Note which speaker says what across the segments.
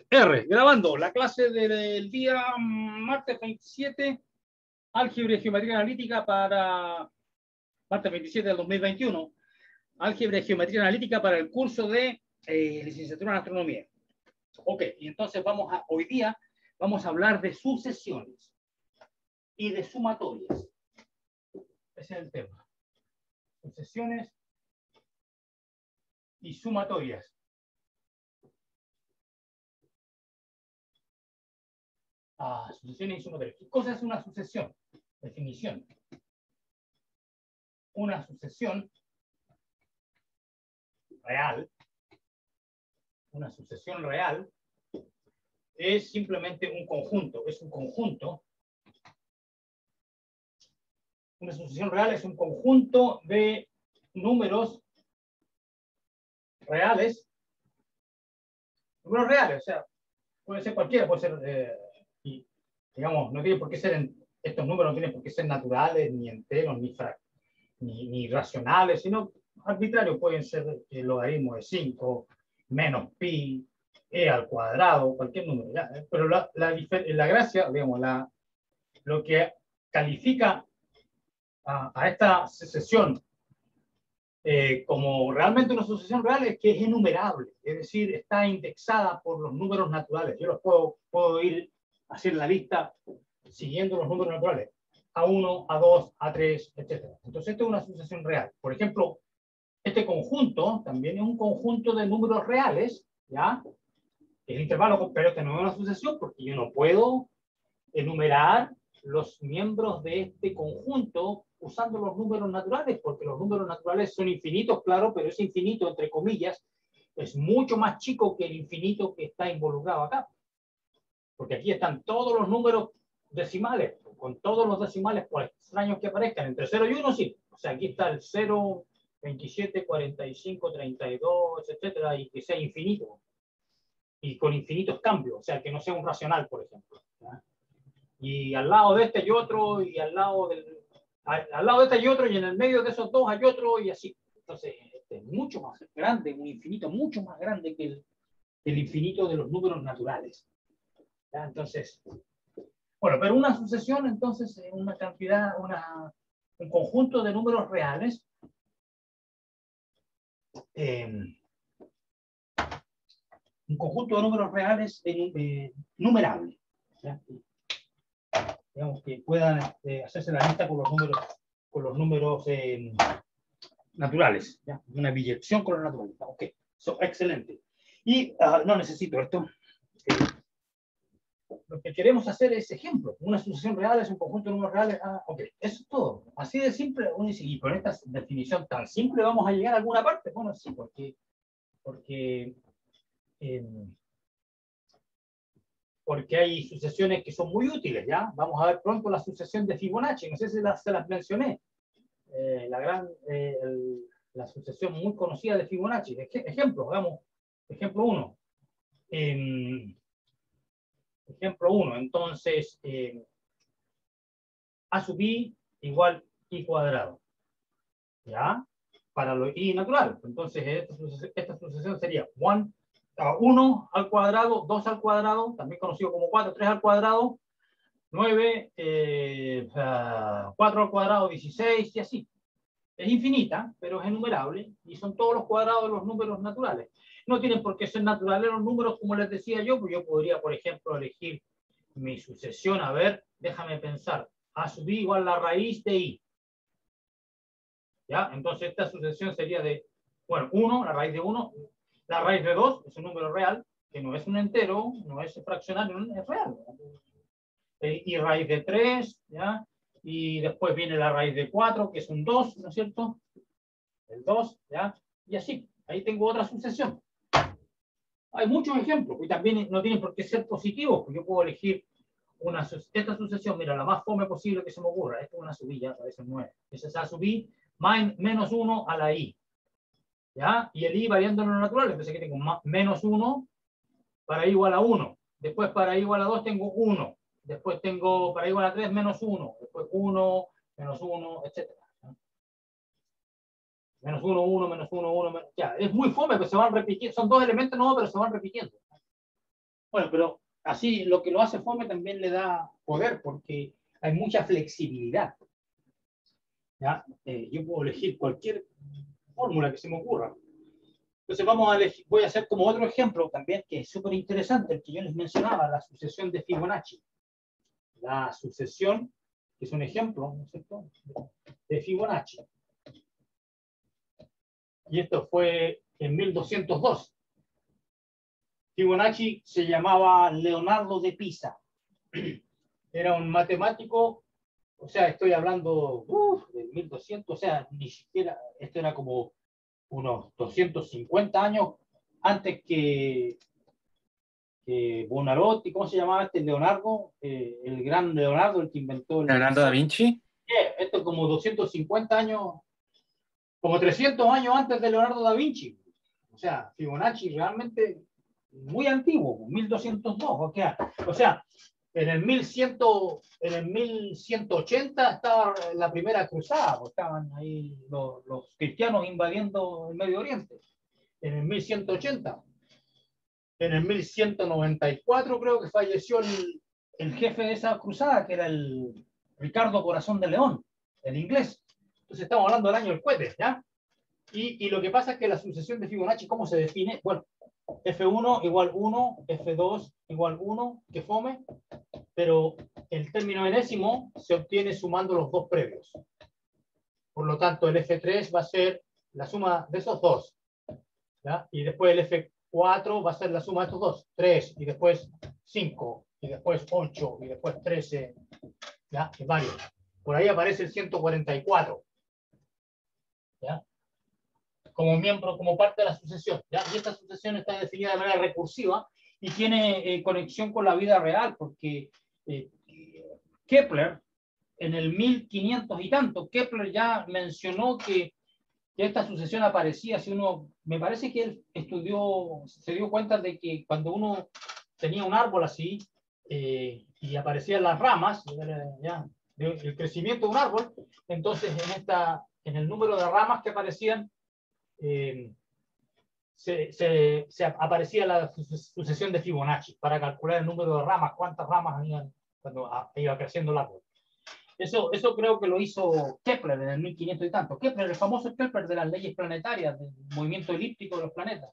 Speaker 1: R, grabando la clase del día martes 27, álgebra y geometría analítica para martes 27 del 2021, álgebra y geometría analítica para el curso de licenciatura en astronomía. Ok, y entonces hoy día vamos a hablar de sucesiones y de sumatorias. Ese es el tema. Sucesiones y sumatorias. Sucesiones y sumatorias. ¿Qué cosa es una sucesión? Definición. Una sucesión real, una sucesión real es simplemente un conjunto, una sucesión real es un conjunto de números reales, o sea, puede ser cualquiera, puede ser, digamos, no tiene por qué ser, estos números no tienen por qué ser naturales, ni enteros, ni racionales, sino arbitrarios, pueden ser el logaritmo de 5, menos pi, e al cuadrado, cualquier número, ¿ya? Pero la gracia, digamos, lo que califica a esta sucesión como realmente una sucesión real es que es enumerable, es decir, está indexada por los números naturales. Yo los puedo ir a hacer la lista siguiendo los números naturales, A1, A2, A3, etc. Entonces, esto es una sucesión real. Por ejemplo, este conjunto también es un conjunto de números reales, ¿ya? El intervalo, pero este no es una sucesión porque yo no puedo enumerar los miembros de este conjunto usando los números naturales, porque los números naturales son infinitos, claro, pero ese infinito, entre comillas, es mucho más chico que el infinito que está involucrado acá. Porque aquí están todos los números decimales, con todos los decimales, por extraños que aparezcan, entre 0 y 1, sí. O sea, aquí está el 0, 27, 45, 32, etcétera, y que sea infinito. Y con infinitos cambios, o sea, que no sea un racional, por ejemplo, ¿ya? Y al lado de este hay otro, y al lado de este hay otro, y en el medio de esos dos hay otro, y así. Entonces, este es mucho más grande, un infinito mucho más grande que el infinito de los números naturales. ¿Ya? Entonces, bueno, pero una sucesión, entonces, es una cantidad, un conjunto de números reales, un conjunto de números reales numerable, ¿ya? Digamos que puedan hacerse la lista con los números naturales, ¿ya? Una biyección con los naturales. Ok, excelente. Y no necesito esto. Lo que queremos hacer es ejemplo. Una sucesión real es un conjunto de números reales. Ok, eso es todo. Así de simple. Y con esta definición tan simple vamos a llegar a alguna parte. Bueno, sí, porque hay sucesiones que son muy útiles, ¿ya? Vamos a ver pronto la sucesión de Fibonacci, no sé si se las mencioné. La sucesión muy conocida de Fibonacci. Ejemplo, hagamos ejemplo 1. Ejemplo 1, entonces, A sub i igual i cuadrado, ¿ya? Para lo i natural. Entonces, esta sucesión sería 1 al cuadrado, 2 al cuadrado, también conocido como 4, 3 al cuadrado, 9, 4 al cuadrado, 16, y así. Es infinita, pero es enumerable, y son todos los cuadrados de los números naturales. No tienen por qué ser naturales los números, como les decía yo, pues yo podría, por ejemplo, elegir mi sucesión, a ver, déjame pensar, A sub i igual la raíz de i. ¿Ya? Entonces esta sucesión sería de, bueno, 1, la raíz de 1, la raíz de 2 es un número real, que no es un entero, no es fraccionario, es real. Y raíz de 3, ¿ya? Y después viene la raíz de 4, que es un 2, ¿no es cierto? El 2, ¿ya? Y así, ahí tengo otra sucesión. Hay muchos ejemplos, y también no tienen por qué ser positivos, porque yo puedo elegir esta sucesión, mira, la más fome posible que se me ocurra. Esta es una subida, parece 9. Esa es A sub i menos 1 a la i. ¿Ya? Y el i variando en lo natural, entonces aquí tengo menos 1 para i igual a 1. Después para i igual a 2 tengo 1. Después tengo para i igual a 3 menos 1. Después 1, menos 1, etc. Menos 1, 1, menos 1, 1, menos... Ya, es muy fome, pero se van repitiendo. Son dos elementos nuevos, pero se van repitiendo. Bueno, pero así lo que lo hace fome también le da poder porque hay mucha flexibilidad. ¿Ya? Yo puedo elegir cualquier fórmula que se me ocurra. Entonces vamos a elegir, voy a hacer como otro ejemplo también que es súper interesante, el que yo les mencionaba, la sucesión de Fibonacci. La sucesión, que es un ejemplo, ¿no es cierto?, de Fibonacci. Y esto fue en 1202. Fibonacci se llamaba Leonardo de Pisa. Era un matemático, o sea, estoy hablando de 1200, o sea, ni siquiera, esto era como unos 250 años antes que Buonarroti, ¿cómo se llamaba este Leonardo? El gran Leonardo, el que inventó el...
Speaker 2: Leonardo da Vinci.
Speaker 1: Esto es como 250 años, como 300 años antes de Leonardo da Vinci. O sea, Fibonacci realmente muy antiguo, 1202. O sea, en el 1180 estaba la primera cruzada, pues estaban ahí los cristianos invadiendo el Medio Oriente. En el 1180. En el 1194 creo que falleció el jefe de esa cruzada, que era el Ricardo Corazón de León, el inglés. Entonces estamos hablando del año del cohete, ¿ya? Y lo que pasa es que la sucesión de Fibonacci, ¿cómo se define? Bueno, F1 igual 1, F2 igual 1, que fome, pero el término enésimo se obtiene sumando los dos previos. Por lo tanto, el F3 va a ser la suma de esos dos, ¿ya? Y después el F4 va a ser la suma de estos dos, 3, y después 5, y después 8, y después 13, ¿ya? Y varios. Por ahí aparece el 144, ¿ya? Como miembro, como parte de la sucesión, ¿ya? Y esta sucesión está definida de manera recursiva y tiene conexión con la vida real, porque Kepler, en el 1500 y tanto, Kepler ya mencionó que esta sucesión aparecía. Si uno, me parece que él estudió, se dio cuenta de que cuando uno tenía un árbol así y aparecían las ramas, ya, el crecimiento de un árbol, entonces en el número de ramas que aparecían, se aparecía la sucesión de Fibonacci para calcular el número de ramas, cuántas ramas habían cuando iba creciendo el árbol. Eso creo que lo hizo Kepler en el 1500 y tanto. Kepler, el famoso Kepler de las leyes planetarias, del movimiento elíptico de los planetas.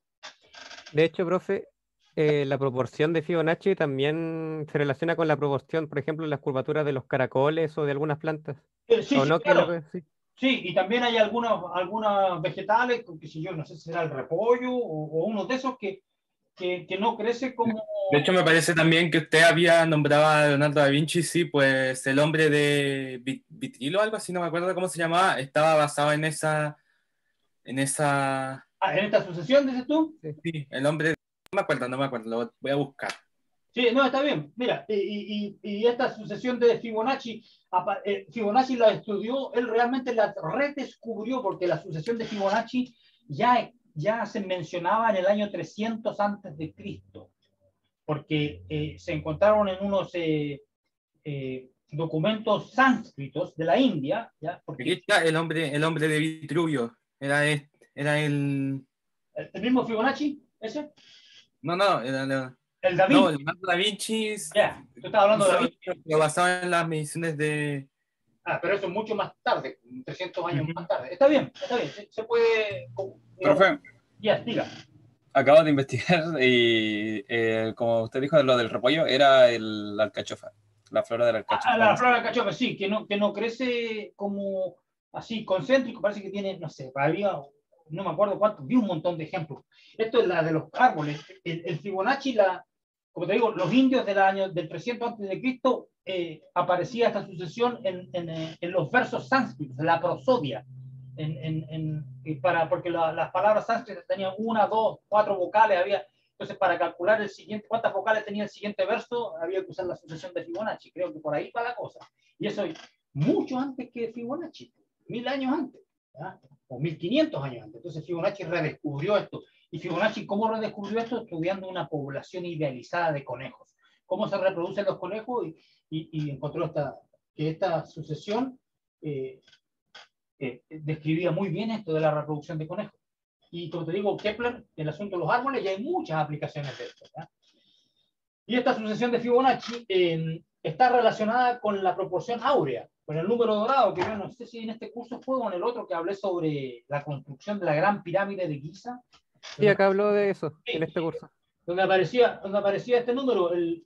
Speaker 3: De hecho, profe, la proporción de Fibonacci también se relaciona con la proporción, por ejemplo, en las curvaturas de los caracoles o de algunas plantas.
Speaker 1: Sí,
Speaker 3: ¿O
Speaker 1: sí,
Speaker 3: no?
Speaker 1: claro.
Speaker 3: Sí.
Speaker 1: Sí, y también hay algunas vegetales, que si yo no sé si será el repollo o uno de esos que no crece como...
Speaker 2: De hecho, me parece también que usted había nombrado a Leonardo da Vinci, sí, pues el hombre de Vitrilo, algo así, no me acuerdo cómo se llamaba, estaba basado en esa,
Speaker 1: ¿En esta sucesión, dices tú?
Speaker 3: Sí.
Speaker 2: sí, el hombre, no me acuerdo, lo voy a buscar.
Speaker 1: Sí, no, está bien. Mira, y esta sucesión de Fibonacci, Fibonacci la estudió, él realmente la redescubrió, porque la sucesión de Fibonacci ya se mencionaba en el año 300 antes de Cristo, porque se encontraron en unos documentos sánscritos de la India, ¿ya?
Speaker 2: Aquí
Speaker 1: Porque
Speaker 2: está el hombre de Vitruvio, era el,
Speaker 1: el mismo Fibonacci, ese,
Speaker 2: no,
Speaker 1: el Da
Speaker 2: no,
Speaker 1: Vinci,
Speaker 2: Leonardo da Vinci
Speaker 1: ya, tú estabas hablando de Da
Speaker 2: hizo
Speaker 1: Vinci.
Speaker 2: lo basado en las mediciones de...
Speaker 1: Pero eso es mucho más tarde, 300 años más tarde. Está bien, se puede, digamos,
Speaker 4: Profe,
Speaker 1: ya, diga.
Speaker 4: acabo de investigar y como usted dijo lo del repollo, era la alcachofa, la flora de la alcachofa.
Speaker 1: La flora de cachofa, sí, que no crece como así concéntrico, parece que tiene, no sé, había, no me acuerdo cuánto, vi un montón de ejemplos. Esto es la de los árboles. El Fibonacci, como te digo, los indios del 300 antes de Cristo, aparecía esta sucesión en los versos sánscritos, en la prosodia, porque las palabras sánscritas tenían una, dos, cuatro vocales, entonces para calcular el siguiente, cuántas vocales tenía el siguiente verso, había que usar la sucesión de Fibonacci. Creo que por ahí va la cosa. Y eso es mucho antes que Fibonacci, 1000 años antes, ¿ya? O 1500 años antes. Entonces Fibonacci redescubrió esto. ¿Y Fibonacci cómo redescubrió esto? Estudiando una población idealizada de conejos. Cómo se reproducen los conejos y encontró que esta sucesión describía muy bien esto de la reproducción de conejos. Y como te digo, Kepler, el asunto de los árboles, ya hay muchas aplicaciones de esto, ¿ya? Y esta sucesión de Fibonacci está relacionada con la proporción áurea, con el número dorado, que yo no sé si en este curso fue o en el otro que hablé sobre la construcción de la Gran Pirámide de Giza.
Speaker 3: Sí, acá habló de eso
Speaker 1: Sí,
Speaker 3: en este curso.
Speaker 1: donde aparecía este número, el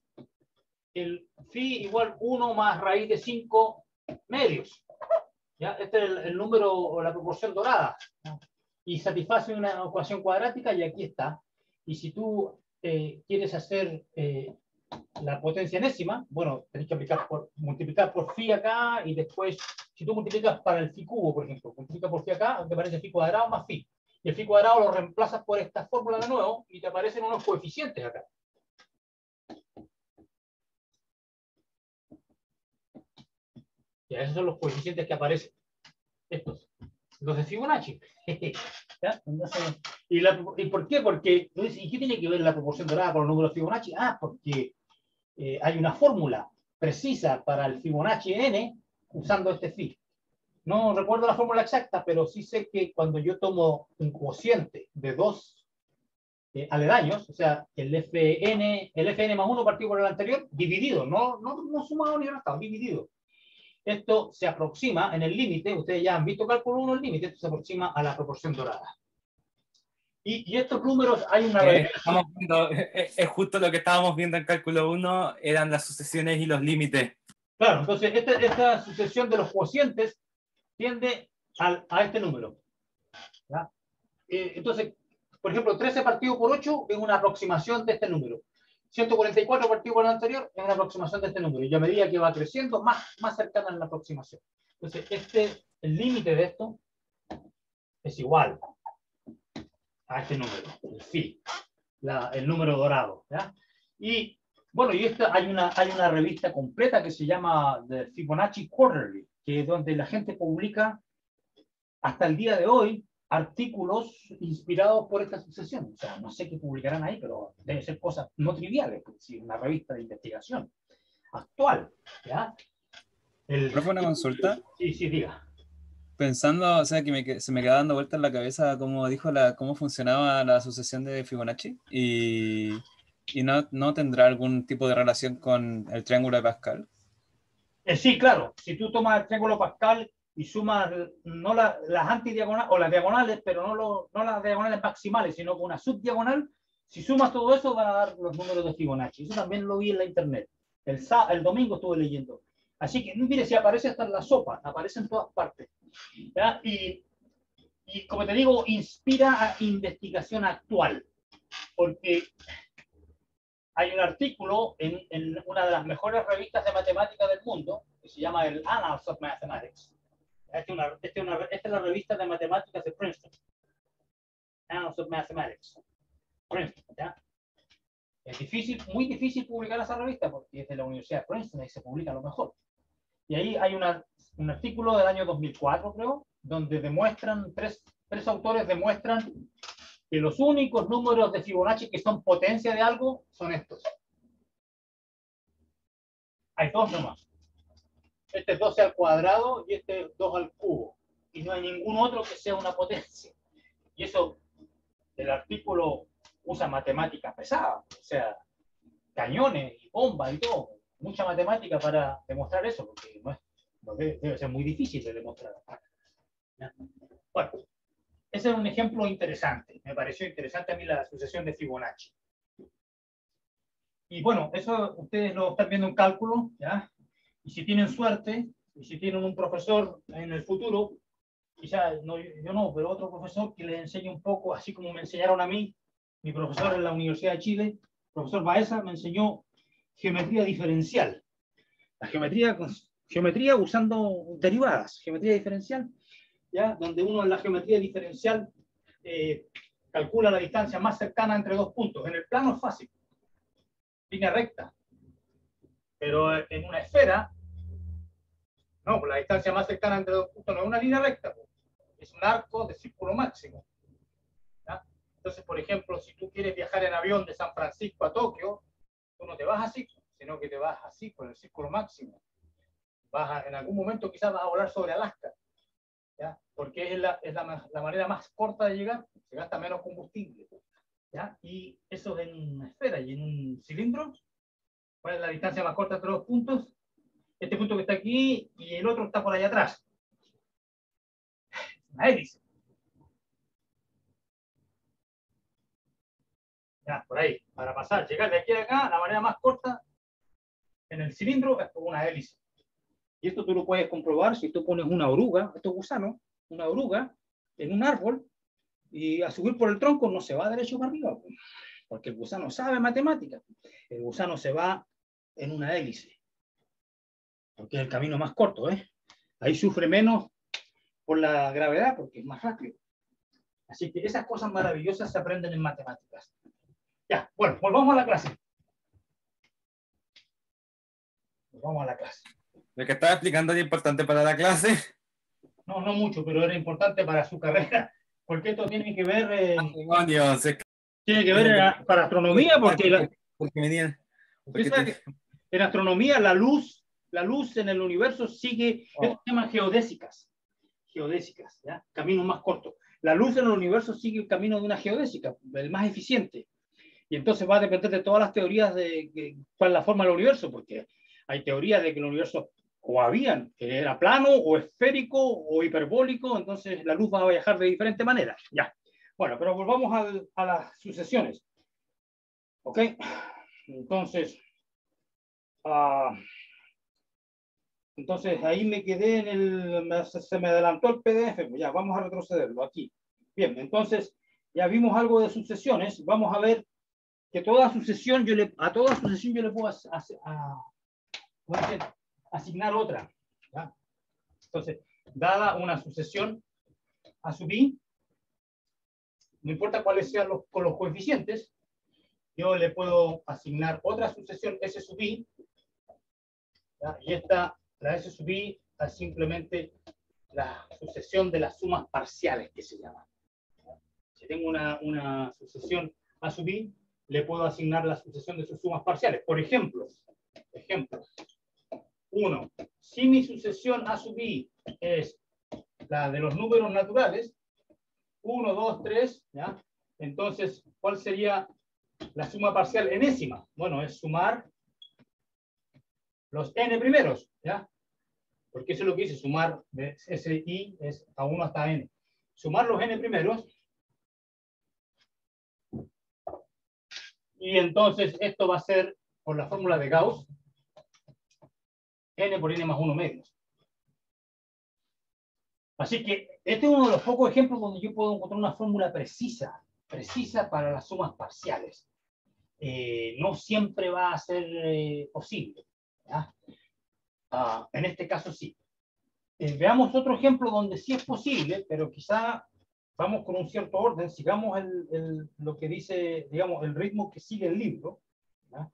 Speaker 1: phi igual 1 más raíz de 5 medios. ¿Ya? Este es el número o la proporción dorada. ¿No? Y satisface una ecuación cuadrática y aquí está. Y si tú quieres hacer la potencia enésima, bueno, tenés que multiplicar por phi acá y después, si tú multiplicas para el phi cubo, por ejemplo, multiplicas por phi acá, te aparece phi cuadrado más phi. Y el phi cuadrado lo reemplazas por esta fórmula de nuevo y te aparecen unos coeficientes acá. Y esos son los coeficientes que aparecen. Estos. Los de Fibonacci. ¿Ya? Entonces, ¿y por qué? Porque, ¿y qué tiene que ver la proporción dorada con los números de Fibonacci? Porque hay una fórmula precisa para el Fibonacci n usando este phi. No recuerdo la fórmula exacta, pero sí sé que cuando yo tomo un cociente de dos aledaños, o sea, el fn más 1 partido por el anterior, dividido, no sumado ni restado, dividido. Esto se aproxima en el límite, ustedes ya han visto cálculo 1, el límite, esto se aproxima a la proporción dorada. Y estos números hay una
Speaker 2: estamos viendo, es justo lo que estábamos viendo en cálculo 1, eran las sucesiones y los límites.
Speaker 1: Claro, entonces esta sucesión de los cocientes tiende a este número. ¿Ya? Entonces, por ejemplo, 13 partido por 8 es una aproximación de este número. 144 partido por el anterior es una aproximación de este número. Y a medida que va creciendo, más cercana a la aproximación. Entonces, el límite de esto es igual a este número, el phi, el número dorado. ¿Ya? Y bueno, hay una revista completa que se llama The Fibonacci Quarterly, que es donde la gente publica hasta el día de hoy artículos inspirados por esta sucesión. O sea, no sé qué publicarán ahí, pero deben ser cosas no triviales, es decir, una revista de investigación actual. ¿Ya?
Speaker 4: ¿Profe, una consulta?
Speaker 1: Sí, diga.
Speaker 4: Pensando, o sea, se me queda dando vuelta en la cabeza cómo dijo cómo funcionaba la sucesión de Fibonacci y no tendrá algún tipo de relación con el triángulo de Pascal.
Speaker 1: Sí, claro. Si tú tomas el triángulo Pascal y sumas no las antidiagonales o las diagonales, pero no las diagonales maximales, sino con una subdiagonal, si sumas todo eso van a dar los números de Fibonacci. Eso también lo vi en la internet. El domingo estuve leyendo. Así que, mire, si aparece hasta en la sopa, aparece en todas partes. ¿Ya? Y como te digo, inspira a investigación actual. Porque hay un artículo en una de las mejores revistas de matemáticas del mundo, que se llama el Annals of Mathematics. Esta es la revista de matemáticas de Princeton. Annals of Mathematics. Princeton, ¿ya? Es muy difícil publicar esa revista porque es de la Universidad de Princeton y se publica lo mejor. Y ahí hay un artículo del año 2004, creo, donde tres autores demuestran que los únicos números de Fibonacci que son potencia de algo son estos. Hay dos nomás. Este es 12 al cuadrado y este es 2 al cubo. Y no hay ningún otro que sea una potencia. Y eso, el artículo usa matemáticas pesadas, o sea, cañones y bombas y todo. Mucha matemática para demostrar eso, porque debe ser muy difícil de demostrar. ¿Ya? Bueno, ese es un ejemplo interesante. Me pareció interesante a mí la sucesión de Fibonacci. Y bueno, eso ustedes lo están viendo en cálculo, ¿ya? Y si tienen suerte, y si tienen un profesor en el futuro, quizás yo no, pero otro profesor que les enseñe un poco, así como me enseñaron a mí, mi profesor en la Universidad de Chile, el profesor Baeza, me enseñó geometría diferencial. La geometría usando derivadas, geometría diferencial, ¿ya? Donde uno en la geometría diferencial calcula la distancia más cercana entre dos puntos. En el plano es fácil, línea recta. Pero en una esfera, no, la distancia más cercana entre dos puntos no es una línea recta, es un arco de círculo máximo. ¿Ya? Entonces, por ejemplo, si tú quieres viajar en avión de San Francisco a Tokio, tú no te vas así, sino que te vas así, por el círculo máximo. En algún momento quizás vas a volar sobre Alaska, ¿ya? Porque es la manera más corta de llegar, se gasta menos combustible. ¿Ya? Y eso en una esfera y en un cilindro ¿Cuál es la distancia más corta entre los puntos? Este punto que está aquí y el otro está por allá atrás. Una hélice. Ya, por ahí. Para pasar, llegar de aquí a acá, la manera más corta en el cilindro es por una hélice. Y esto tú lo puedes comprobar si tú pones una oruga, estos gusanos, una oruga en un árbol y a subir por el tronco no se va derecho para arriba, porque el gusano sabe matemáticas. El gusano se va en una hélice, porque es el camino más corto, ¿eh? Ahí sufre menos por la gravedad, porque es más rápido. Así que esas cosas maravillosas se aprenden en matemáticas. Ya, bueno, volvamos a la clase. Volvamos a la clase.
Speaker 2: Lo que estaba explicando es importante para la clase.
Speaker 1: No, no mucho, pero era importante para su carrera, porque esto tiene que ver,
Speaker 2: Demonios, es que-
Speaker 1: tiene que ver para astronomía, porque
Speaker 2: porque venían.
Speaker 1: usted sabe que en astronomía la luz en el universo sigue, esto se llaman geodésicas, ¿ya? Caminos más cortos. La luz en el universo sigue el camino de una geodésica, el más eficiente. Y entonces va a depender de todas las teorías de cuál es la forma del universo, porque hay teorías de que el universo o que era plano, o esférico, o hiperbólico, entonces la luz va a viajar de diferentes maneras. Ya. Bueno, pero volvamos a las sucesiones. ¿Ok? Entonces, entonces ahí me quedé se me adelantó el PDF, ya, vamos a retrocederlo aquí. Bien, entonces ya vimos algo de sucesiones, vamos a ver que toda sucesión a toda sucesión yo le puedo asignar otra, ¿ya? Entonces, dada una sucesión a sub i, no importa cuáles sean los coeficientes, yo le puedo asignar otra sucesión S sub i, ¿ya? Y la S sub i es simplemente la sucesión de las sumas parciales que se llama. Si tengo una sucesión a sub i, le puedo asignar la sucesión de sus sumas parciales. Por ejemplo, 1. Si mi sucesión a sub i es la de los números naturales, 1, 2, 3, ¿ya? Entonces, ¿cuál sería la suma parcial enésima? Bueno, es sumar los n primeros, ¿ya? Porque eso es lo que dice, sumar de SI es a 1 hasta n. Sumar los n primeros. Y entonces esto va a ser, por la fórmula de Gauss, n por n más 1 medios. Así que este es uno de los pocos ejemplos donde yo puedo encontrar una fórmula precisa para las sumas parciales. No siempre va a ser posible, ¿ya? En este caso sí. Veamos otro ejemplo donde sí es posible, pero quizá vamos con un cierto orden, sigamos lo que dice, digamos, el ritmo que sigue el libro, ¿ya?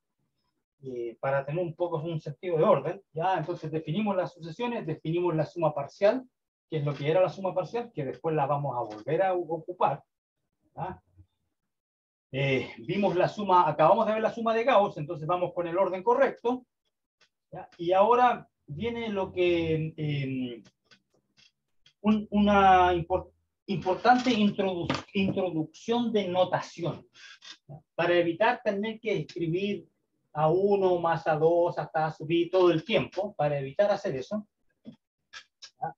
Speaker 1: Para tener un poco un sentido de orden, ¿ya? Entonces definimos las sucesiones, definimos la suma parcial, que es lo que era la suma parcial, que después la vamos a volver a ocupar, ¿ya? Vimos la suma, acabamos de ver la suma de Gauss, entonces vamos con el orden correcto, ¿ya? Y ahora viene lo que una importante introducción de notación, ¿ya? Para evitar tener que escribir a 1 más a 2 hasta subir todo el tiempo, para evitar hacer eso, ¿ya?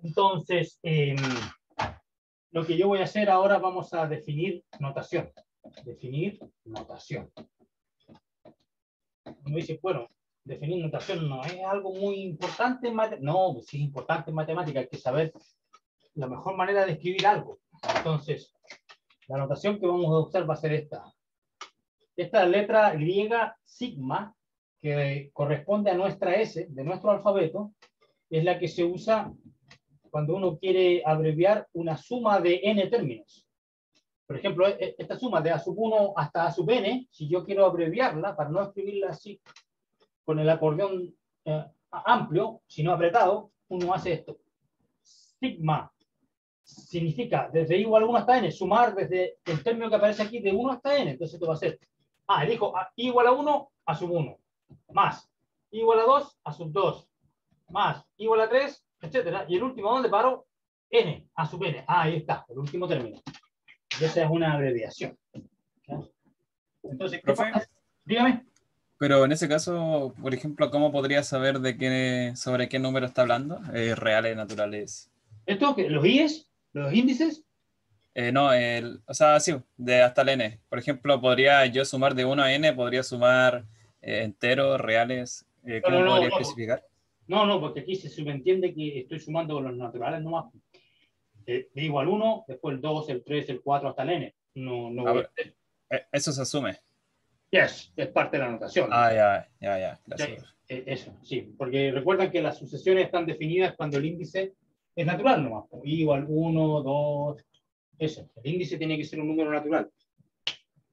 Speaker 1: Entonces, lo que yo voy a hacer ahora, vamos a definir notación. Definir notación. Uno dice, bueno, definir notación no es algo muy importante en matemáticas. No, pues sí es importante en matemáticas, hay que saber la mejor manera de escribir algo. Entonces, la notación que vamos a usar va a ser esta. Esta letra griega sigma, que corresponde a nuestra S, de nuestro alfabeto, es la que se usa cuando uno quiere abreviar una suma de n términos. Por ejemplo, esta suma de a sub 1 hasta a sub n, si yo quiero abreviarla, para no escribirla así, con el acordeón amplio, sino apretado, uno hace esto. Sigma significa desde i igual a 1 hasta n, sumar desde el término que aparece aquí de 1 hasta n. Entonces esto va a ser, elijo i igual a 1 a sub 1, más i igual a 2 a sub 2, más i igual a 3, etcétera. Y el último, ¿dónde paro? N a sub n. Ahí está, el último término. Y esa es una abreviación. ¿Okay? Entonces, ¿qué
Speaker 4: Profe.
Speaker 1: pasa? Dígame.
Speaker 4: Pero en ese caso, por ejemplo, ¿cómo podría saber sobre qué número está hablando? Reales, naturales.
Speaker 1: ¿Esto? ¿Los IES? ¿Los índices?
Speaker 4: No, o sea, sí, de hasta el n. Por ejemplo, podría yo sumar de 1 a n, podría sumar enteros, reales.
Speaker 1: No, no,
Speaker 4: ¿Cómo
Speaker 1: no,
Speaker 4: podría
Speaker 1: no.
Speaker 4: especificar?
Speaker 1: No, porque aquí se subentiende que estoy sumando con los naturales nomás. De igual 1, después el 2, el 3, el 4 hasta el n. No
Speaker 4: Ah,
Speaker 1: voy a hacer.
Speaker 4: eso se asume.
Speaker 1: Yes, es parte de la anotación.
Speaker 4: Ah, ya.
Speaker 1: Sí,
Speaker 4: Gracias.
Speaker 1: eso, sí. Porque recuerdan que las sucesiones están definidas cuando el índice es natural nomás. Igual 1, 2, eso. El índice tiene que ser un número natural.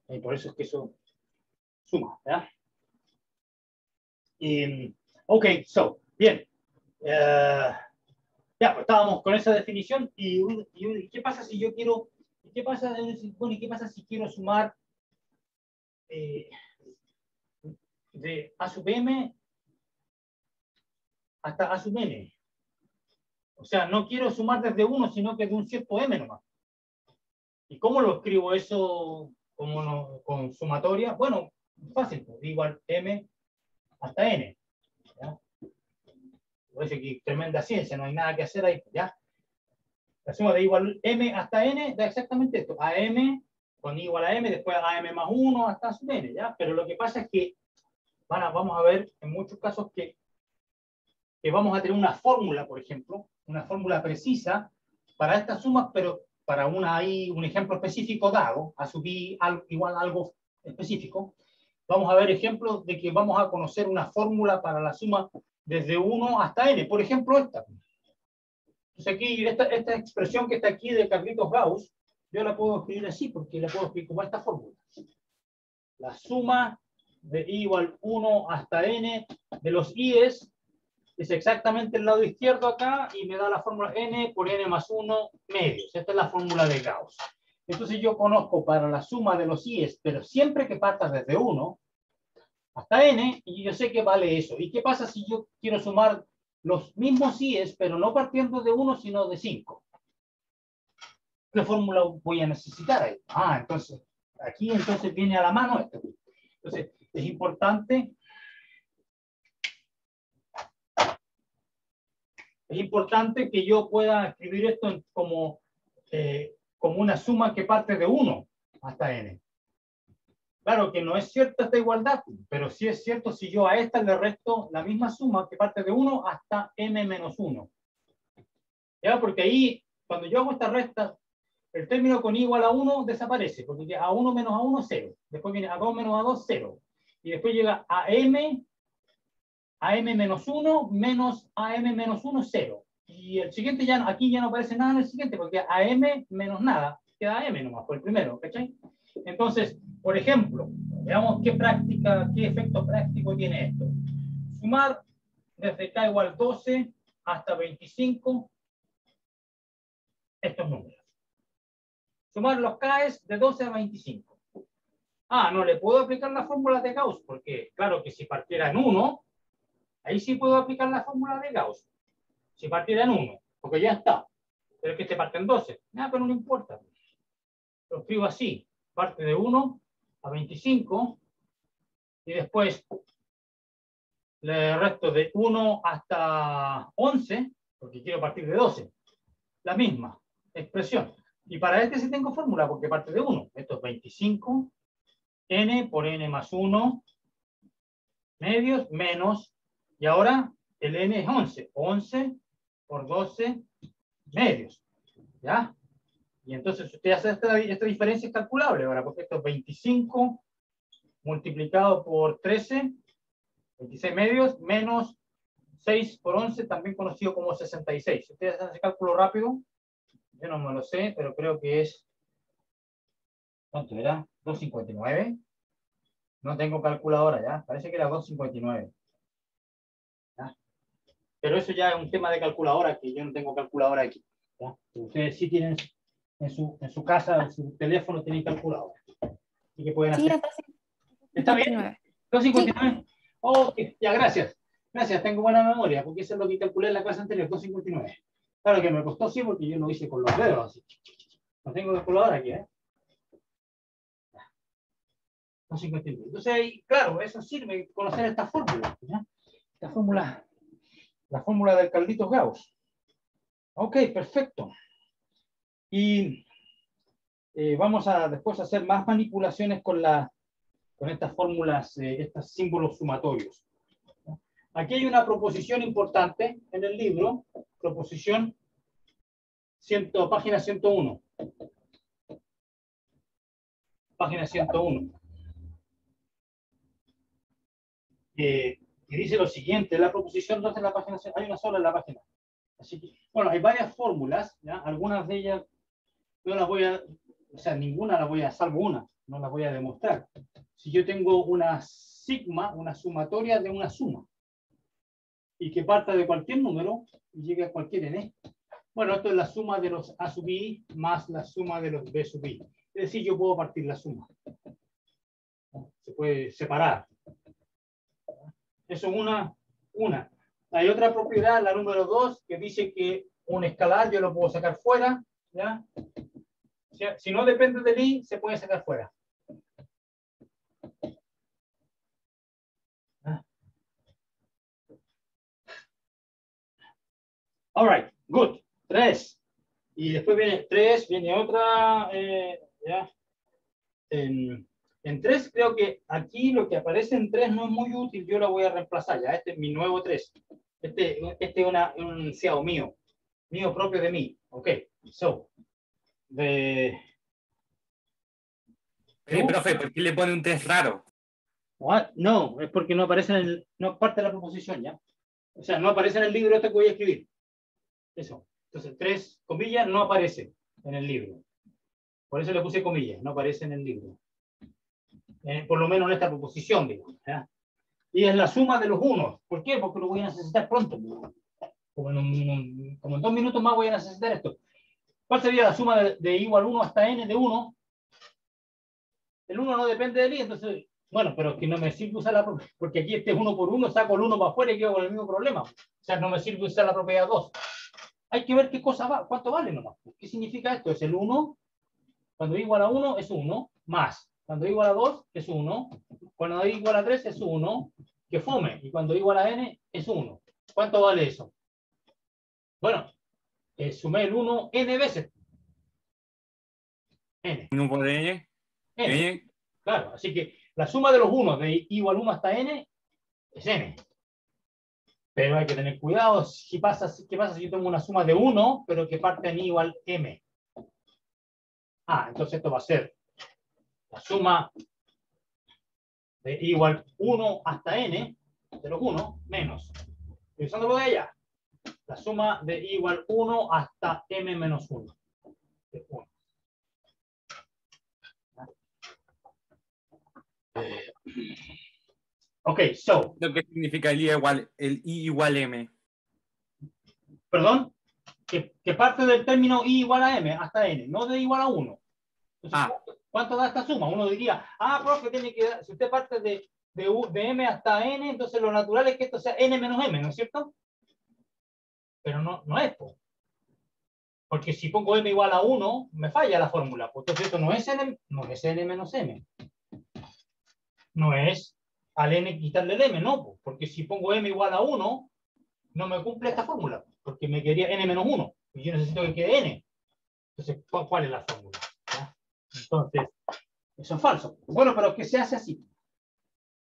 Speaker 1: Y por eso es que eso suma, ¿verdad? Ok, bien. Ya, pues estábamos con esa definición. ¿Y qué pasa si yo quiero, qué pasa, bueno, ¿y qué pasa si quiero sumar de A sub m hasta A sub n? O sea, no quiero sumar desde 1, sino que de un cierto m nomás. ¿Y cómo lo escribo eso con sumatoria? Bueno, fácil, pues, igual m hasta n. ¿Ya? Parece que tremenda ciencia, no hay nada que hacer ahí, ¿ya? La suma de igual m hasta n da exactamente esto, am con igual a m, después am más 1 hasta sub n, ¿ya? Pero lo que pasa es que vamos a ver en muchos casos que vamos a tener una fórmula, por ejemplo, una fórmula precisa para estas sumas, pero para un ejemplo específico dado, a sub i igual a algo específico, vamos a ver ejemplos de que vamos a conocer una fórmula para la suma desde 1 hasta n. Por ejemplo, esta. Entonces aquí, esta expresión que está aquí de Carlitos Gauss, yo la puedo escribir así, porque la puedo escribir como esta fórmula. La suma de i igual 1 hasta n de los i's es exactamente el lado izquierdo acá y me da la fórmula n por n más 1 medios. Esta es la fórmula de Gauss. Entonces yo conozco para la suma de los i's, pero siempre que parta desde 1 hasta n, y yo sé que vale eso. ¿Y qué pasa si yo quiero sumar los mismos i's, pero no partiendo de 1, sino de 5? ¿Qué fórmula voy a necesitar ahí? Entonces, aquí entonces viene a la mano esto. Entonces, es importante que yo pueda escribir esto como una suma que parte de 1 hasta n. Claro que no es cierta esta igualdad, pero sí es cierto si yo a esta le resto la misma suma que parte de 1 hasta m menos 1. ¿Ya? Porque ahí, cuando yo hago esta resta, el término con i igual a 1 desaparece, porque a 1 menos a 1, 0. Después viene a 2 menos a 2, 0. Y después llega a m menos 1 menos am menos 1, 0. Y el siguiente aquí ya no aparece nada en el siguiente, porque am menos nada, queda m nomás, por el primero, ¿cachai? Entonces, por ejemplo, veamos qué efecto práctico tiene esto. Sumar desde k igual 12 hasta 25 estos números. Sumar los k's de 12 a 25. No le puedo aplicar la fórmula de Gauss, porque claro que si partiera en 1, ahí sí puedo aplicar la fórmula de Gauss. Si partiera en 1, porque ya está. Pero es que te parte en 12. Pero no importa. Lo escribo así. Parte de 1 a 25 y después le resto de 1 hasta 11, porque quiero partir de 12. La misma expresión. Y para este sí tengo fórmula, porque parte de 1. Esto es 25, n por n más 1, medios, menos, y ahora el n es 11. 11 por 12 medios. ¿Ya? Y entonces usted hace esta diferencia es calculable ahora, porque esto es 25 multiplicado por 13, 26 medios, menos 6 por 11, también conocido como 66. Ustedes hacen ese cálculo rápido, yo no me lo sé, pero creo que es, ¿cuánto era? 259. No tengo calculadora ya, parece que era 259. ¿Ya? Pero eso ya es un tema de calculadora, que yo no tengo calculadora aquí. ¿Ya? Ustedes sí tienen en su casa, en su teléfono tienen calculadora. Y que pueden hacer. ¿Está bien? 259. Sí. Ok, ya, gracias. Gracias, tengo buena memoria, porque eso es lo que calculé en la clase anterior, 259. Claro que me costó sí, porque yo lo hice con los dedos así. No tengo calculadora aquí, ¿eh? No 52. Entonces, ahí, claro, eso sirve conocer esta fórmula. ¿Ya? Esta fórmula, la fórmula del Carlitos Gauss. Ok, perfecto. Y vamos a después hacer más manipulaciones con estas fórmulas, estos símbolos sumatorios. Aquí hay una proposición importante en el libro, proposición página 101. Página 101. Que dice lo siguiente, la proposición 2 en la página, hay una sola en la página. Así que, bueno, hay varias fórmulas, ¿ya? Algunas de ellas no las voy a, o sea, ninguna la voy a, salvo una, no las voy a demostrar. Si yo tengo una sigma, una sumatoria de una suma, y que parta de cualquier número y llegue a cualquier n, bueno, esto es la suma de los a sub i más la suma de los b sub i. Es decir, yo puedo partir la suma. Se puede separar. Eso es una. Hay otra propiedad, la número 2, que dice que un escalar yo lo puedo sacar fuera, ¿ya? O sea, si no depende del i, se puede sacar fuera. All right, good. 3. Y después viene 3, viene otra, ¿ya? En 3 creo que aquí lo que aparece en 3 no es muy útil, yo lo voy a reemplazar ya. Este es mi nuevo 3. Este es un SEO mío propio de mí. Ok, so.
Speaker 2: Profe, ¿por qué le pone un 3 raro?
Speaker 1: What? No, es porque no aparece no parte de la proposición ya. O sea, no aparece en el libro este que voy a escribir. Eso. Entonces, 3 comillas no aparece en el libro. Por eso le puse comillas, no aparece en el libro. Por lo menos en esta proposición, digamos. ¿Ya? Y es la suma de los unos. ¿Por qué? Porque lo voy a necesitar pronto. Como en 2 minutos más voy a necesitar esto. ¿Cuál sería la suma de igual 1 hasta n de 1? El 1 no depende del i, entonces, bueno, pero es que no me sirve usar porque aquí este es 1 por 1, saco el 1 para afuera y quedo con el mismo problema. O sea, no me sirve usar la propiedad 2. Hay que ver qué cosa va, cuánto vale nomás. ¿Qué significa esto? Es el 1, cuando es igual a 1 es 1, más. Cuando es igual a 2 es 1, cuando es igual a 3 es 1, que fome, y cuando es igual a n es 1. ¿Cuánto vale eso? Bueno, sumé el 1 n veces. N.
Speaker 2: 1 por n.
Speaker 1: N. Claro, así que la suma de los 1 de igual 1 hasta n es n. Pero hay que tener cuidado. ¿Qué pasa si yo tengo una suma de 1, pero que parte en i igual m? Entonces esto va a ser la suma de i igual 1 hasta n, de los 1, menos. Estoy usando lo de allá. La suma de i igual 1 hasta m menos 1. De 1. Ok, so.
Speaker 2: Lo que significa el i igual m.
Speaker 1: Perdón, que parte del término i igual a m hasta n, no de igual a 1. Entonces, ¿cuánto da esta suma? Uno diría, profe, tiene que dar, si usted parte de m hasta n, entonces lo natural es que esto sea n menos m, ¿no es cierto? Pero no es, pues. Porque si pongo m igual a 1, me falla la fórmula. Pues entonces esto no es n menos m. No es al n quitarle el m, no. Porque si pongo m igual a 1, no me cumple esta fórmula. Porque me quedaría n menos 1. Y yo necesito que quede n. Entonces, ¿cuál es la fórmula? ¿Ya? Entonces, eso es falso. Bueno, pero que se hace así.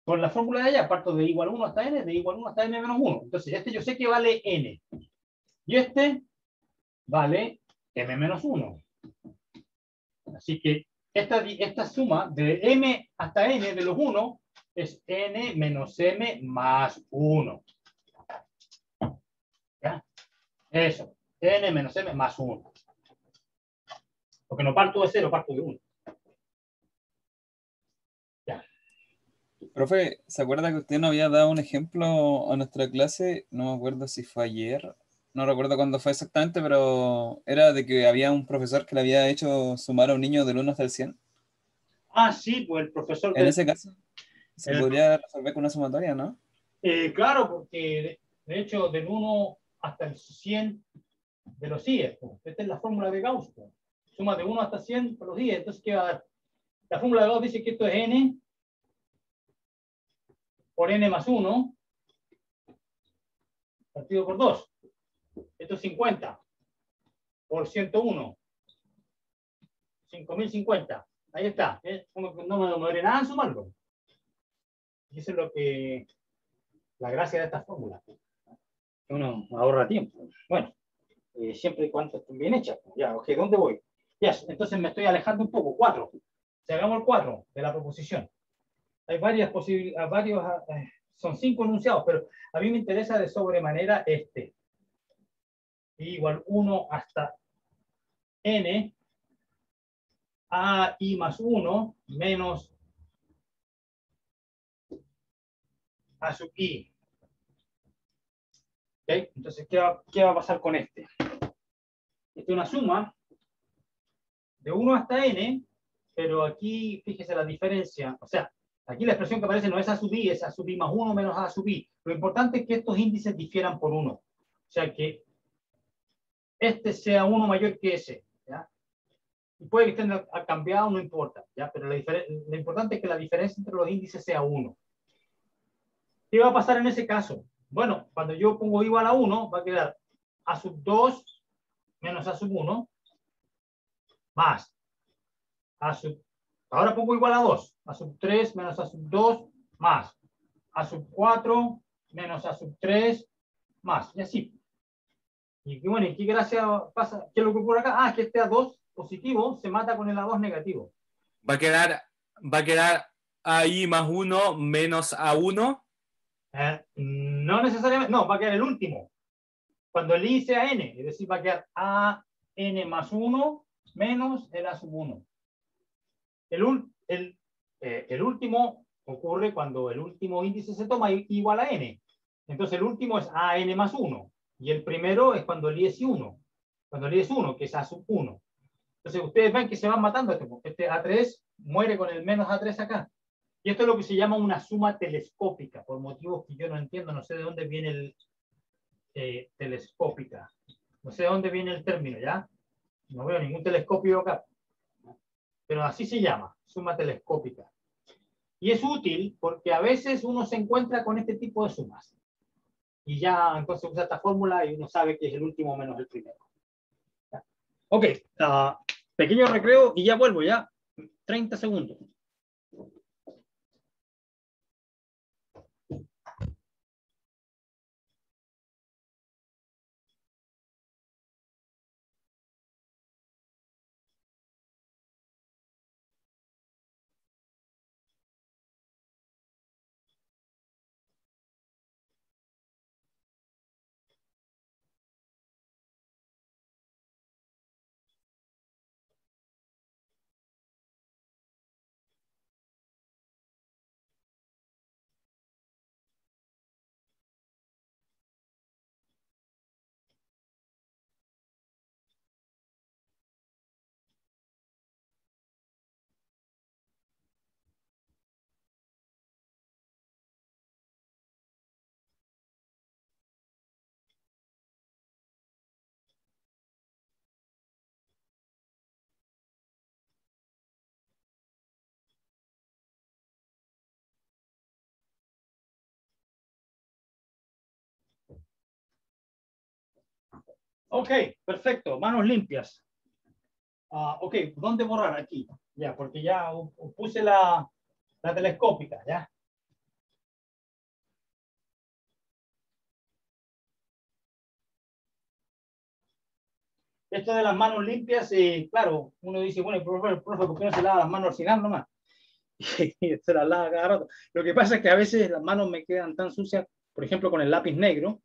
Speaker 1: Con la fórmula de allá, parto de igual 1 hasta n, de igual 1 hasta m menos 1. Entonces, este yo sé que vale n. Y este vale m menos 1. Así que esta suma de m hasta n de los 1 es n menos m más 1. ¿Ya? Eso. N menos m más 1. Porque no parto de 0, parto de 1. Ya.
Speaker 4: Profe, ¿se acuerda que usted nos había dado un ejemplo a nuestra clase? No me acuerdo si fue ayer. No recuerdo cuándo fue exactamente, pero era de que había un profesor que le había hecho sumar a un niño del 1 hasta el 100.
Speaker 1: Sí, pues el profesor...
Speaker 4: En ese caso, se podría resolver con una sumatoria, ¿no?
Speaker 1: Claro, porque de hecho del 1 hasta el 100 de los IES. Pues. Esta es la fórmula de Gauss. Pues. Suma de 1 hasta 100 por los IES. Entonces, ¿qué va a dar? La fórmula de Gauss dice que esto es n por n más 1 partido por 2. Esto es 50 por 101. 5050. Ahí está. No me demoré nada en sumarlo. Y eso es lo que la gracia de esta fórmula. Uno ahorra tiempo. Bueno, siempre y cuando estén bien hechas. Ya, ok, ¿dónde voy? Ya, entonces me estoy alejando un poco. 4. Si hagamos el 4 de la proposición. Hay varias posibilidades, son 5 enunciados, pero a mí me interesa de sobremanera este. I igual 1 hasta n, a i más 1 menos a sub i. ¿Okay? Entonces, ¿qué va a pasar con este? Esta es una suma de 1 hasta n, pero aquí, fíjese la diferencia. O sea, aquí la expresión que aparece no es a sub i, es a sub i más 1 menos a sub i. Lo importante es que estos índices difieran por 1. O sea, que este sea 1 mayor que ese. ¿Ya? Y puede que estén cambiados, no importa. ¿Ya? Pero lo importante es que la diferencia entre los índices sea 1. ¿Qué va a pasar en ese caso? Bueno, cuando yo pongo igual a 1, va a quedar a sub 2 menos a sub 1 más a sub... Ahora pongo igual a 2. A sub 3 menos a sub 2 más a sub 4 menos a sub 3 más. Y así. Y bueno, ¿y qué gracia pasa? ¿Qué es lo que ocurre acá? Ah, es que este A2 positivo se mata con el A2 negativo.
Speaker 2: Va a quedar AI más 1 menos A1.
Speaker 1: No necesariamente, no, va a quedar el último. Cuando el i sea n, es decir, va a quedar a n más 1 menos el a sub 1. El último ocurre cuando el último índice se toma igual a n. Entonces el último es a n más 1. Y el primero es cuando el i es 1. Cuando el i es 1, que es a sub 1. Entonces ustedes ven que se van matando. Este A3 muere con el menos A3 acá. Y esto es lo que se llama una suma telescópica, por motivos que yo no entiendo, no sé de dónde viene el telescópica. No sé de dónde viene el término, ¿ya? No veo ningún telescopio acá. Pero así se llama, suma telescópica. Y es útil porque a veces uno se encuentra con este tipo de sumas. Y ya entonces usa esta fórmula y uno sabe que es el último menos el primero. ¿Ya? Ok, pequeño recreo y ya vuelvo, ya. 30 segundos. Ok, perfecto. Manos limpias. Ok, ¿dónde borrar? Aquí. Ya, porque ya puse la telescópica, ¿ya? Esto de las manos limpias, claro, uno dice, bueno, profe, ¿por qué no se lava las manos al final nomás? Y se las lava cada rato. Lo que pasa es que a veces las manos me quedan tan sucias, por ejemplo, con el lápiz negro,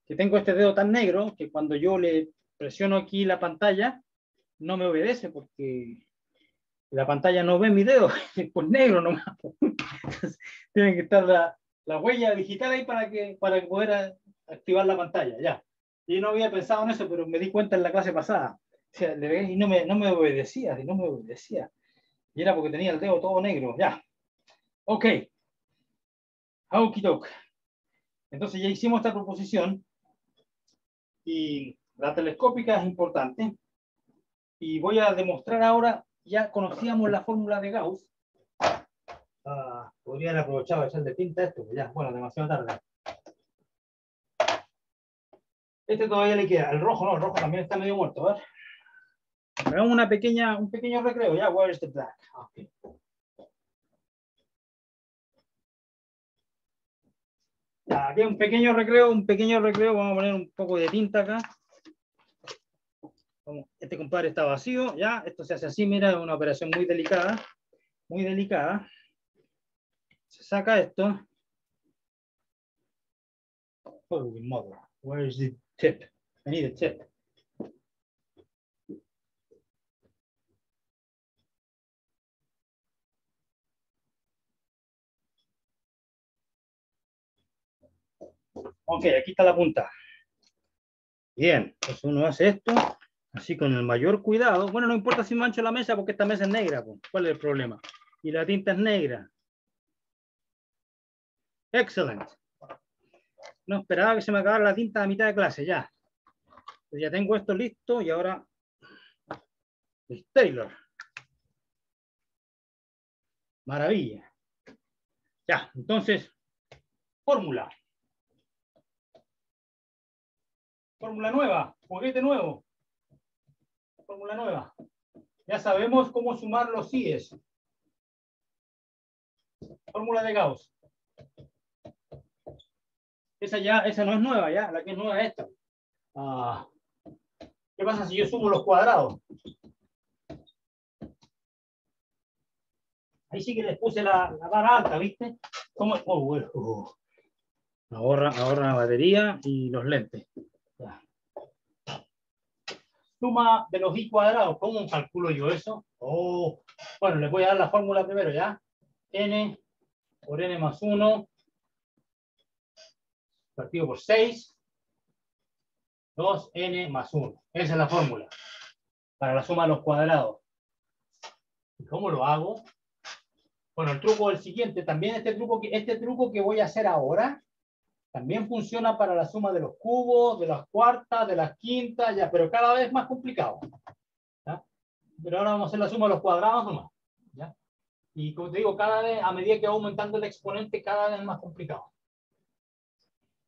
Speaker 1: que tengo este dedo tan negro que cuando yo le presiono aquí la pantalla, no me obedece porque la pantalla no ve mi dedo, pues negro nomás. Entonces, tiene que estar la huella digital ahí para que poder activar la pantalla, ya. Y no había pensado en eso, pero me di cuenta en la clase pasada. O sea, y no me obedecía, no me obedecía. Y era porque tenía el dedo todo negro, ya. Ok. Okidoki. Entonces ya hicimos esta proposición. Y la telescópica es importante. Y voy a demostrar ahora, ya conocíamos la fórmula de Gauss. Podrían aprovechar a echarle tinta a esto, pues ya, bueno, demasiado tarde. Este todavía le queda. El rojo no, el rojo también está medio muerto. A ver. Hagamos un pequeño recreo. Ya, where is the black? Okay. Ya, aquí un pequeño recreo, Vamos a poner un poco de tinta acá. Este compadre está vacío, ya. Esto se hace así, mira, es una operación muy delicada. Muy delicada. Se saca esto. Holy mother, where is the tip? I need a tip. Ok, aquí está la punta. Bien, pues uno hace esto, así con el mayor cuidado. Bueno, no importa si mancho la mesa porque esta mesa es negra. Pues. ¿Cuál es el problema? Y la tinta es negra. Excelente. No esperaba que se me acabara la tinta a mitad de clase, ya. Pues ya tengo esto listo y ahora Taylor. Maravilla. Ya, entonces, fórmula. Fórmula nueva, juguete nuevo. Fórmula nueva. Ya sabemos cómo sumar los síes. Fórmula de Gauss. Esa no es nueva, ya. La que es nueva es esta. ¿Qué pasa si yo sumo los cuadrados? Ahí sí que les puse la vara alta, ¿viste? ¿Cómo? Ahorra la batería y los lentes. Ya. Suma de los i cuadrados. ¿Cómo calculo yo eso? Bueno, les voy a dar la fórmula primero, ¿ya? N por n más 1 partido por 6, 2n más 1. Esa es la fórmula para la suma de los cuadrados. ¿Y cómo lo hago? Bueno, el truco es el siguiente. También este truco que voy a hacer ahora también funciona para la suma de los cubos, de las cuartas, de las quintas, ya, pero cada vez más complicado. ¿Ya? Pero ahora vamos a hacer la suma de los cuadrados nomás. ¿Ya? Y como te digo, cada vez, a medida que va aumentando el exponente, cada vez es más complicado.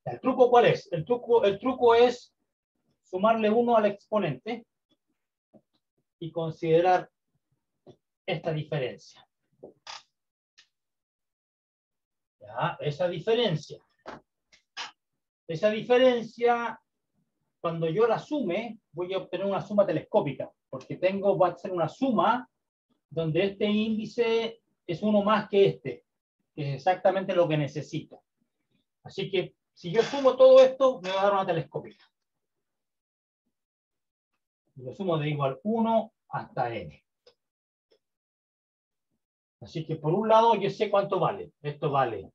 Speaker 1: ¿El truco cuál es? El truco es sumarle 1 al exponente y considerar esta diferencia. ¿Ya? Esa diferencia, cuando yo la sume, voy a obtener una suma telescópica, porque va a ser una suma donde este índice es uno más que este, que es exactamente lo que necesito. Así que si yo sumo todo esto, me va a dar una telescópica. Lo sumo de igual 1 hasta n. Así que por un lado yo sé cuánto vale. Esto vale.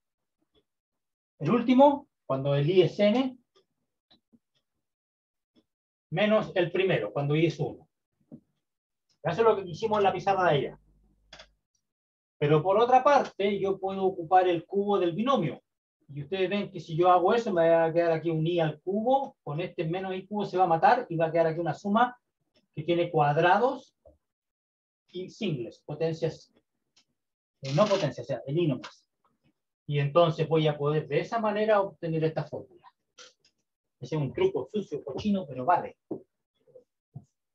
Speaker 1: El último, cuando el i es n, menos el primero, cuando i es 1. Eso es lo que hicimos en la pizarra de ella. Pero por otra parte, yo puedo ocupar el cubo del binomio. Y ustedes ven que si yo hago eso, me va a quedar aquí un i al cubo. Con este menos i cubo se va a matar y va a quedar aquí una suma que tiene cuadrados y singles, potencias, no potencias, o sea, el i nomás. Y entonces voy a poder de esa manera obtener esta fórmula. Ese es un truco sucio, cochino, pero vale.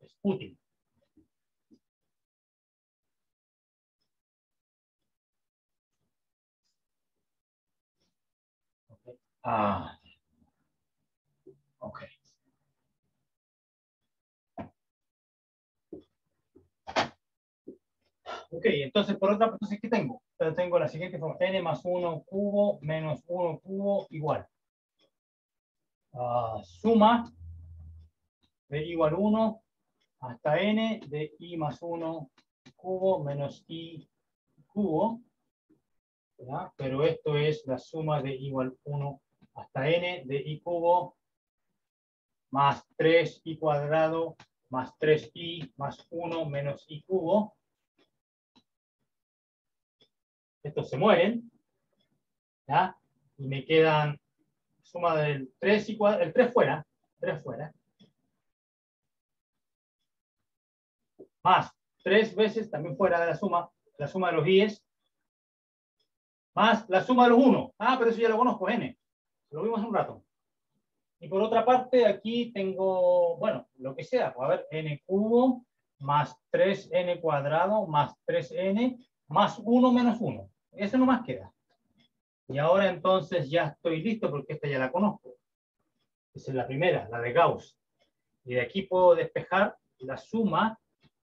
Speaker 1: Es útil. Ok. Ok, entonces por otra parte, ¿qué tengo? Tengo la siguiente forma: n más 1 cubo menos 1 cubo igual. Suma de igual 1 hasta n de i más 1 cubo menos i cubo. ¿Ya? Pero esto es la suma de igual 1 hasta n de i cubo más 3i cuadrado más 3i más 1 menos i cubo. Estos se mueren, ¿ya? Y me quedan suma del 3 y cuadrado, el 3 fuera, más 3 veces también fuera de la suma de los i's, más la suma de los 1. Ah, pero eso ya lo conozco, n. Lo vimos hace un rato. Y por otra parte, aquí tengo, bueno, lo que sea. Pues a ver, n cubo más 3n cuadrado más 3n más 1 menos 1. Eso nomás queda. Y ahora entonces ya estoy listo porque esta ya la conozco. Esa es la primera, la de Gauss. Y de aquí puedo despejar la suma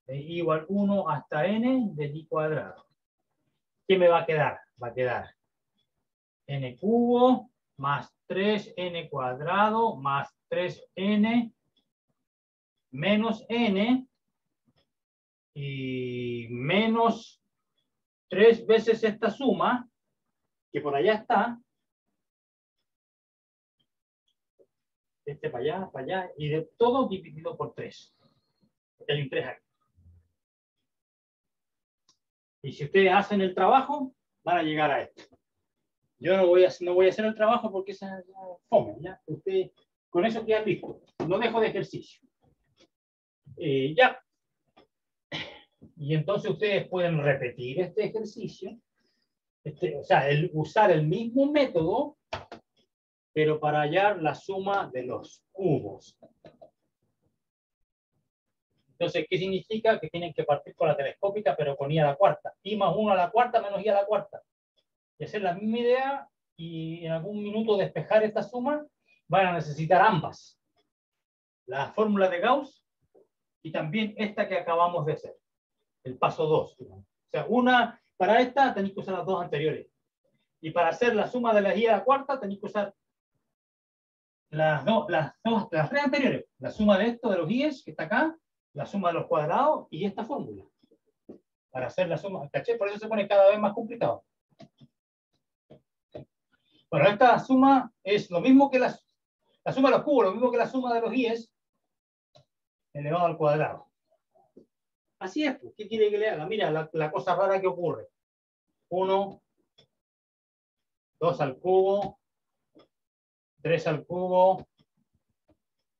Speaker 1: de i igual 1 hasta n del i cuadrado. ¿Qué me va a quedar? Va a quedar n cubo más 3n cuadrado más 3n menos n y menos 3 veces esta suma, que por allá está, este para allá, y de todo dividido por 3. Hay un 3 aquí. Y si ustedes hacen el trabajo, van a llegar a esto. Yo no voy a hacer el trabajo porque es fome, ¿ya? Ustedes, con eso quedan listos. Lo dejo de ejercicio. Ya. Y entonces ustedes pueden repetir este ejercicio. O sea, usar el mismo método, pero para hallar la suma de los cubos. Entonces, ¿qué significa? Que tienen que partir con la telescópica, pero con i a la cuarta. I más 1 a la cuarta menos i a la cuarta. Y hacer la misma idea y en algún minuto despejar esta suma, van a necesitar ambas. La fórmula de Gauss y también esta que acabamos de hacer. El paso 2. O sea, para esta tenéis que usar las dos anteriores. Y para hacer la suma de la i a la cuarta tenéis que usar las tres anteriores. La suma de esto, de los i's, que está acá, la suma de los cuadrados y esta fórmula. Para hacer la suma, ¿caché? Por eso se pone cada vez más complicado. Bueno, esta suma es lo mismo que la suma de los cubos, lo mismo que la suma de los i's elevado al cuadrado. Así es, pues. ¿Qué quiere que le haga? Mira la cosa rara que ocurre. 1, 2 al cubo, 3 al cubo,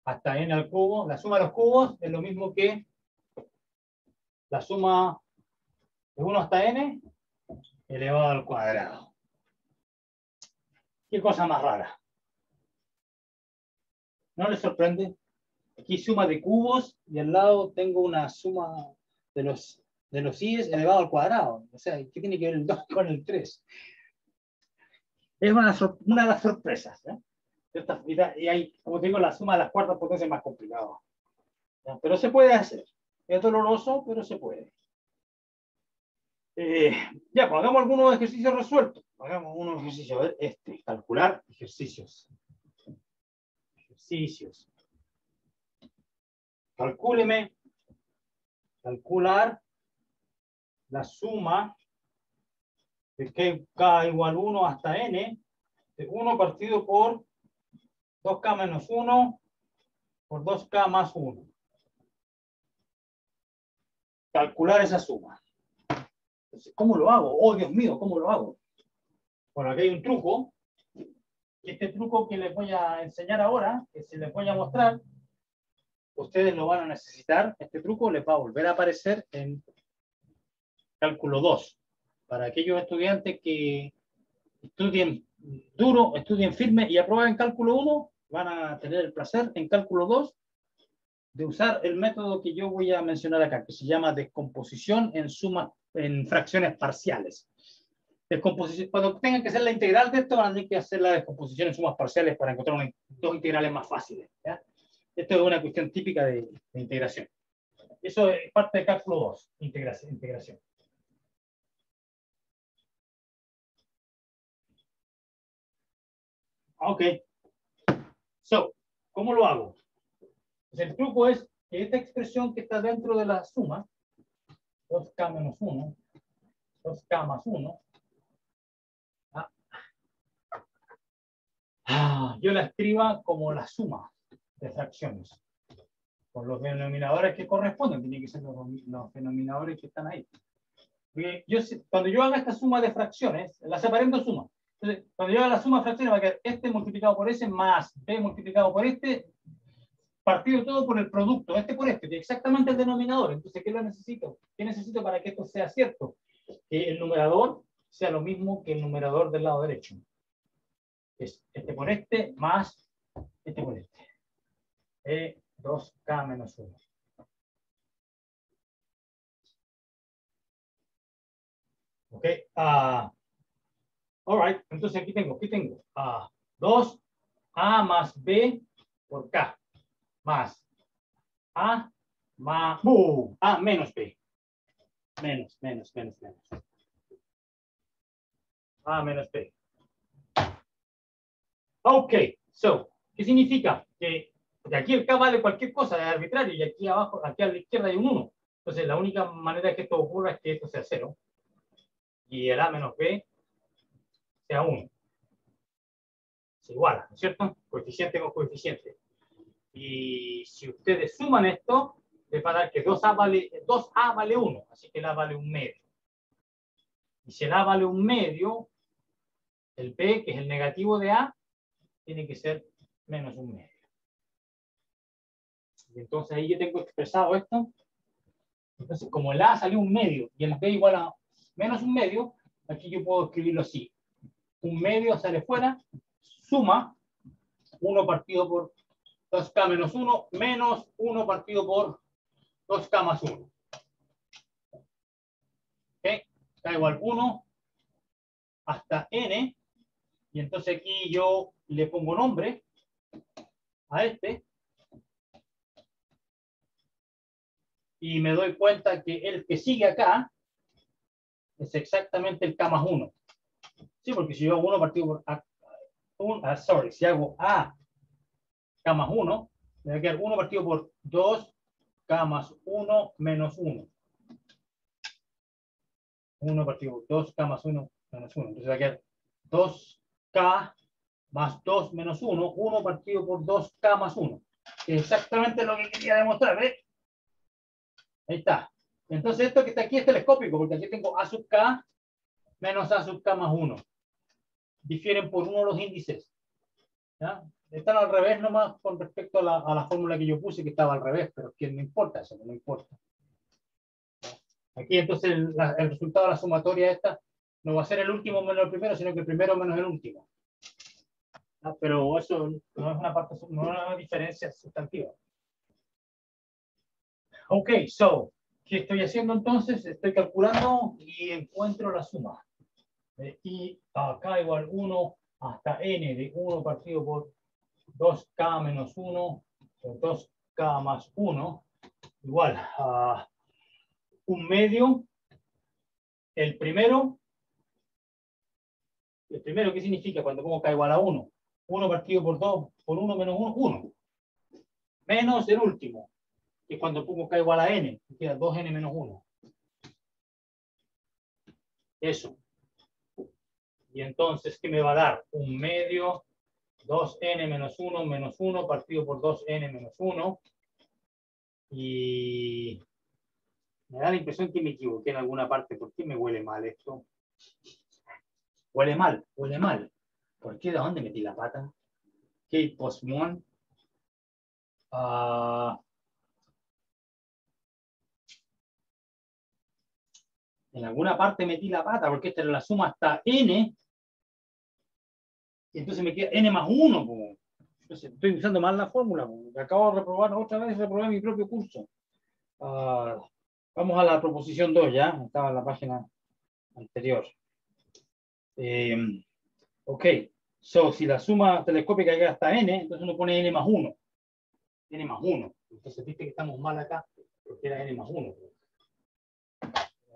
Speaker 1: hasta n al cubo. La suma de los cubos es lo mismo que la suma de 1 hasta n elevado al cuadrado. ¿Qué cosa más rara? ¿No les sorprende? Aquí suma de cubos y al lado tengo una suma de los i's elevado al cuadrado. O sea, ¿qué tiene que ver el 2 con el 3? Es una de las sorpresas. Y hay, como te digo, la suma de las cuartas potencias es más complicado. ¿Ya? Pero se puede hacer. Es doloroso, pero se puede. Ya, pues hagamos algunos ejercicios resueltos. Hagamos unos ejercicios. A ver, calcular ejercicios. Ejercicios. Calcular la suma de k igual 1 hasta n, de 1 partido por 2k menos 1 por 2k más 1. Calcular esa suma. Entonces, ¿cómo lo hago? Oh, Dios mío, ¿cómo lo hago? Bueno, aquí hay un truco. Este truco que les voy a enseñar ahora, que se les voy a mostrar, ustedes lo van a necesitar. Este truco les va a volver a aparecer en cálculo 2. Para aquellos estudiantes que estudien duro, estudien firme y aprueben cálculo 1, van a tener el placer en cálculo 2 de usar el método que yo voy a mencionar acá, que se llama descomposición en fracciones parciales. Descomposición, cuando tengan que hacer la integral de esto, van a tener que hacer la descomposición en sumas parciales para encontrar dos integrales más fáciles. ¿Ya? Esto es una cuestión típica de integración. Eso es parte de cálculo 2, integración. Ok. ¿Cómo lo hago? Pues el truco es que esta expresión que está dentro de la suma, 2k menos 1, 2k más 1, yo la escriba como la suma de fracciones, con los denominadores que corresponden, tienen que ser los denominadores que están ahí. Cuando yo haga esta suma de fracciones, la separé en dos sumas. Entonces, cuando yo haga la suma de fracciones, va a quedar este multiplicado por ese más b multiplicado por este, partido todo por el producto, este por este, que es exactamente el denominador. Entonces, ¿qué lo necesito? ¿Qué necesito para que esto sea cierto? Que el numerador sea lo mismo que el numerador del lado derecho. Es este por este más este por este. 2K menos 1. Ok. All right. Entonces aquí tengo 2A más B por K más A más A menos B. Menos. A menos B. Ok. So, ¿qué significa? Que de aquí el K vale cualquier cosa, es arbitrario, y aquí abajo, aquí a la izquierda hay un 1. Entonces la única manera que esto ocurra es que esto sea 0. Y el A menos B sea 1. Se iguala, ¿no es cierto? Coeficiente con coeficiente. Y si ustedes suman esto, les va a dar que 2A vale 1, así que el A vale 1 medio. Y si el A vale 1 medio, el B, que es el negativo de A, tiene que ser menos 1 medio. Y entonces ahí yo tengo expresado esto. Entonces, como el A salió 1 medio y el B igual a menos 1 medio, aquí yo puedo escribirlo así. 1 medio sale fuera, suma 1 partido por 2K menos 1 menos 1 partido por 2K más 1. ¿Ok? K igual 1 hasta N. Y entonces aquí yo le pongo nombre a este. Y me doy cuenta que el que sigue acá es exactamente el K más 1. Sí, porque si yo hago 1 partido por A, si hago A K más 1, me va a quedar 1 partido por 2K más 1 menos 1. 1 partido por 2K más 1 menos 1. Entonces va a quedar 2K más 2 menos 1, 1 partido por 2K más 1. Que es exactamente lo que quería demostrar, ¿ves? Ahí está. Entonces esto que está aquí es telescópico, porque aquí tengo A sub K menos A sub K más 1. Difieren por uno los índices. ¿Ya? Están al revés nomás con respecto a la fórmula que yo puse, que estaba al revés, pero que no importa eso, no importa. Aquí entonces el resultado de la sumatoria esta no va a ser el último menos el primero, sino que el primero menos el último. ¿Ya? Pero eso no es una diferencia sustantiva. Ok, so, ¿qué estoy haciendo entonces? Estoy calculando y encuentro la suma. Y acá igual 1 hasta n de 1 partido por 2K menos 1 por 2K más 1 igual a 1 medio. El primero, ¿qué significa cuando pongo K igual a 1? 1 partido por 2 por 1 menos 1, 1. Menos el último, que cuando pongo K igual a n, queda 2n menos 1. Eso. Y entonces, ¿qué me va a dar? 1 medio, 2n menos 1 partido por 2n menos 1. Y me da la impresión que me equivoqué en alguna parte. ¿Por qué me huele mal esto? Huele mal. ¿Por qué? ¿De dónde metí la pata? ¿Qué postmon? En alguna parte metí la pata, porque esta era la suma hasta n. Y entonces me queda n más 1. Como. Entonces estoy usando mal la fórmula. Acabo de reprobar otra vez, reprobé mi propio curso. Vamos a la proposición 2 ya. Estaba en la página anterior. Ok. So, si la suma telescópica llega hasta n, entonces uno pone n más 1. N más 1. Entonces viste que estamos mal acá, porque era n más 1.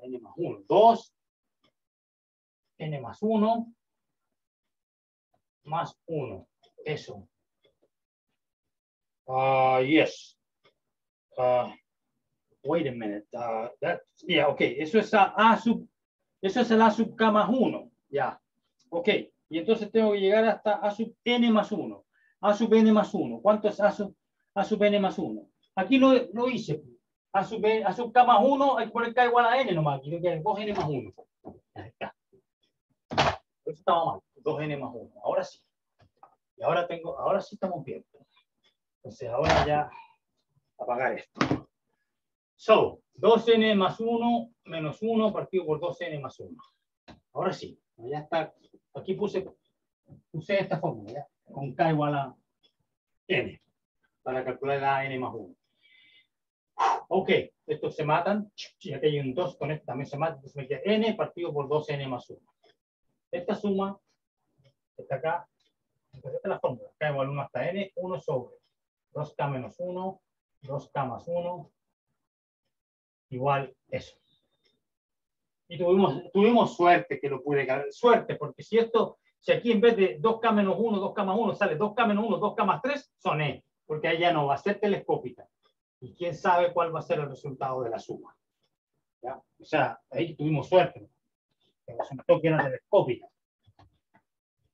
Speaker 1: N más 1. 2. N más 1. Más 1. Eso. Yes. Wait a minute. Yeah, ok. Eso es el A sub K más 1. Ya. Ok. Y entonces tengo que llegar hasta A sub N más 1. A sub N más 1. ¿Cuánto es A sub N más 1? Aquí lo hice. A sub K más 1, hay que poner K igual a N nomás. Aquí hay 2N más 1. Ahí está. Eso estaba mal. 2N más 1. Ahora sí. Y ahora sí estamos bien. Entonces ahora ya apagar esto. So, 2n más 1 menos 1 partido por 2n más 1. Ahora sí, ya está. Aquí puse esta fórmula, ¿ya? Con K igual a N, para calcular la N más 1. Ok, estos se matan, y aquí hay un 2, con esto también se mata, entonces me queda N partido por 2N más 1. Esta suma está acá, entonces esta es la fórmula, K igual 1 hasta N, 1 sobre 2K menos 1, 2K más 1, igual eso. Y tuvimos suerte que lo pude ganar. Suerte, porque si aquí en vez de 2K menos 1, 2K más 1, sale 2K menos 1, 2K más 3, son E, porque ahí ya no va a ser telescópica. Y quién sabe cuál va a ser el resultado de la suma. ¿Ya? O sea, ahí tuvimos suerte. El resultado que era telescópica.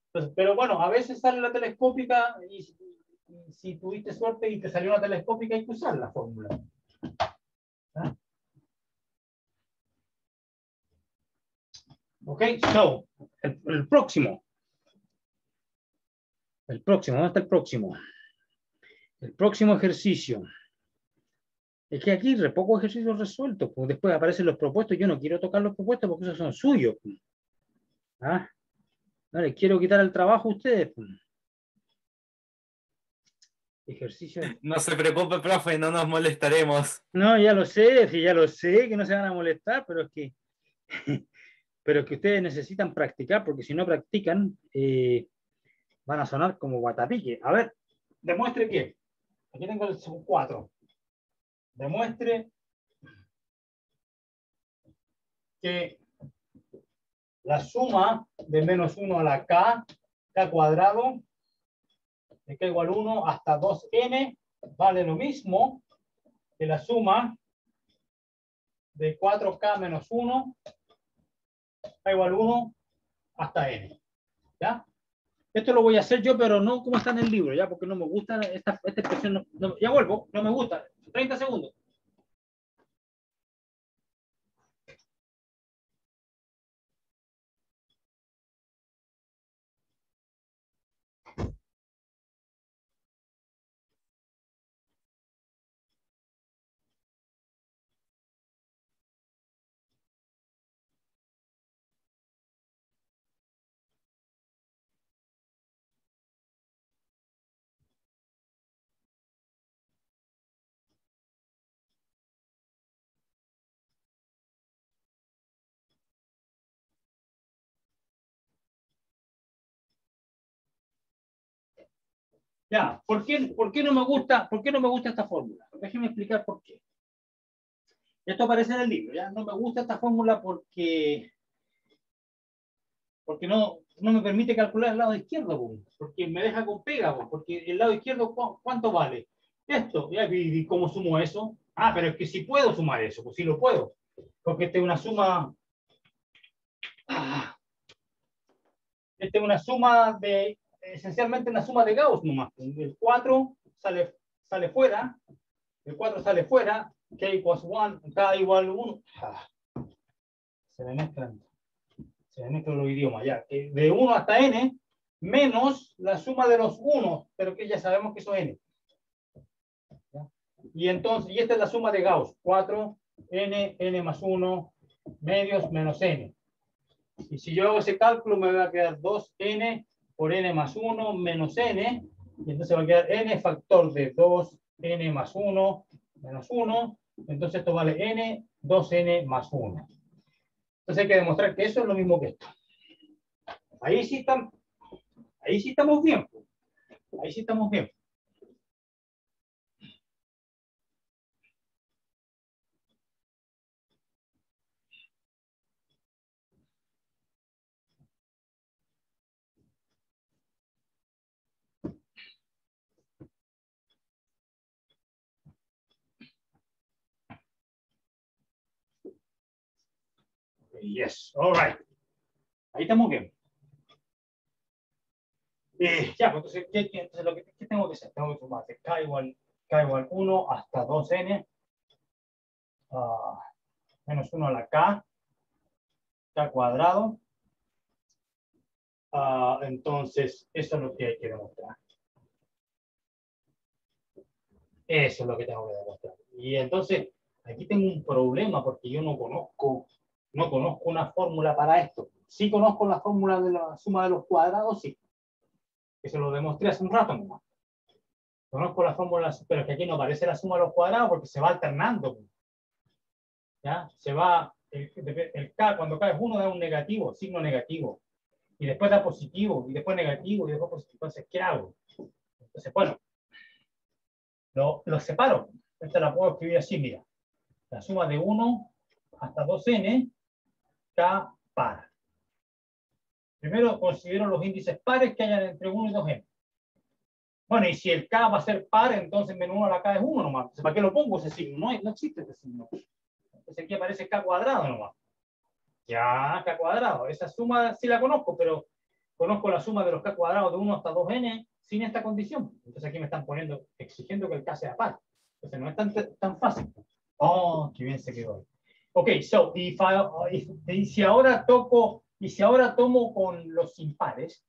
Speaker 1: Entonces, pero bueno, a veces sale la telescópica y si tuviste suerte y te salió una telescópica, hay que usar la fórmula. ¿Ya? Ok, so, el próximo. ¿Dónde está el próximo? El próximo ejercicio. Es que aquí hay pocos ejercicios resueltos, pues después aparecen los propuestos. Yo no quiero tocar los propuestos porque esos son suyos. ¿Ah? No les quiero quitar el trabajo a ustedes. Ejercicio.
Speaker 2: No se preocupe, profe, no nos molestaremos.
Speaker 1: No, ya lo sé, sí, ya lo sé, que no se van a molestar, pero es que, ustedes necesitan practicar, porque si no practican, van a sonar como guatapique. A ver, demuestre que. Aquí tengo el 4. Demuestre que la suma de menos 1 a la K cuadrado, de K igual 1 hasta 2N, vale lo mismo que la suma de 4K menos 1, K igual 1 hasta N. ¿Ya? Esto lo voy a hacer yo, pero no como está en el libro, ¿ya? Porque no me gusta esta expresión. Ya vuelvo, no me gusta. 30 segundos. Ya, ¿por qué no me gusta esta fórmula? Déjenme explicar por qué. Esto aparece en el libro, ¿ya? No me gusta esta fórmula porque no me permite calcular el lado izquierdo, porque me deja con pega, porque el lado izquierdo, ¿cuánto vale? Esto, ¿ya? ¿Y cómo sumo eso? Ah, pero es que sí puedo sumar eso, pues sí lo puedo, porque esta es una suma, esencialmente una suma de Gauss nomás. El 4 sale fuera, K equals 1, K igual 1. Se me mezclan los idiomas, ya. De 1 hasta N, menos la suma de los 1, pero que ya sabemos que son N. ¿Ya? Y entonces, esta es la suma de Gauss, 4, N más 1, medios menos N. Y si yo hago ese cálculo, me va a quedar 2N por N más 1 menos N, y entonces va a quedar N factor de 2N más 1 menos 1, entonces esto vale N, 2N más 1. Entonces hay que demostrar que eso es lo mismo que esto. Ahí sí estamos bien. Ahí sí estamos bien. Yes, all right. Ahí estamos bien. Ya, pues entonces ¿qué tengo que hacer? Tengo que sumar de K igual 1 hasta 2N menos 1 a la K cuadrado. Entonces, eso es lo que hay que demostrar. Eso es lo que tengo que demostrar. Y entonces, aquí tengo un problema porque yo no conozco una fórmula para esto. sí conozco la fórmula de la suma de los cuadrados, sí. Que se lo demostré hace un rato nomás. Conozco la fórmula, pero es que aquí no aparece la suma de los cuadrados porque se va alternando. ¿Ya? Se va, el K, cuando K es 1 da un negativo, signo negativo. Y después da positivo, y después negativo, y después positivo. Entonces, ¿qué hago? Entonces, bueno, lo separo. Esta la puedo escribir así, mira. La suma de 1 hasta 2n, K par. Primero considero los índices pares que hayan entre 1 y 2n. Bueno, y si el K va a ser par, entonces menos 1 a la K es 1 nomás. Entonces, ¿para qué lo pongo ese signo? No existe ese signo. Entonces aquí aparece K cuadrado nomás. Ya, K cuadrado. Esa suma sí la conozco, pero conozco la suma de los K cuadrados de 1 hasta 2n sin esta condición. Entonces aquí me están poniendo, exigiendo que el K sea par. Entonces no es tan fácil. Oh, qué bien se quedó. Ok, so, y si ahora tomo con los impares,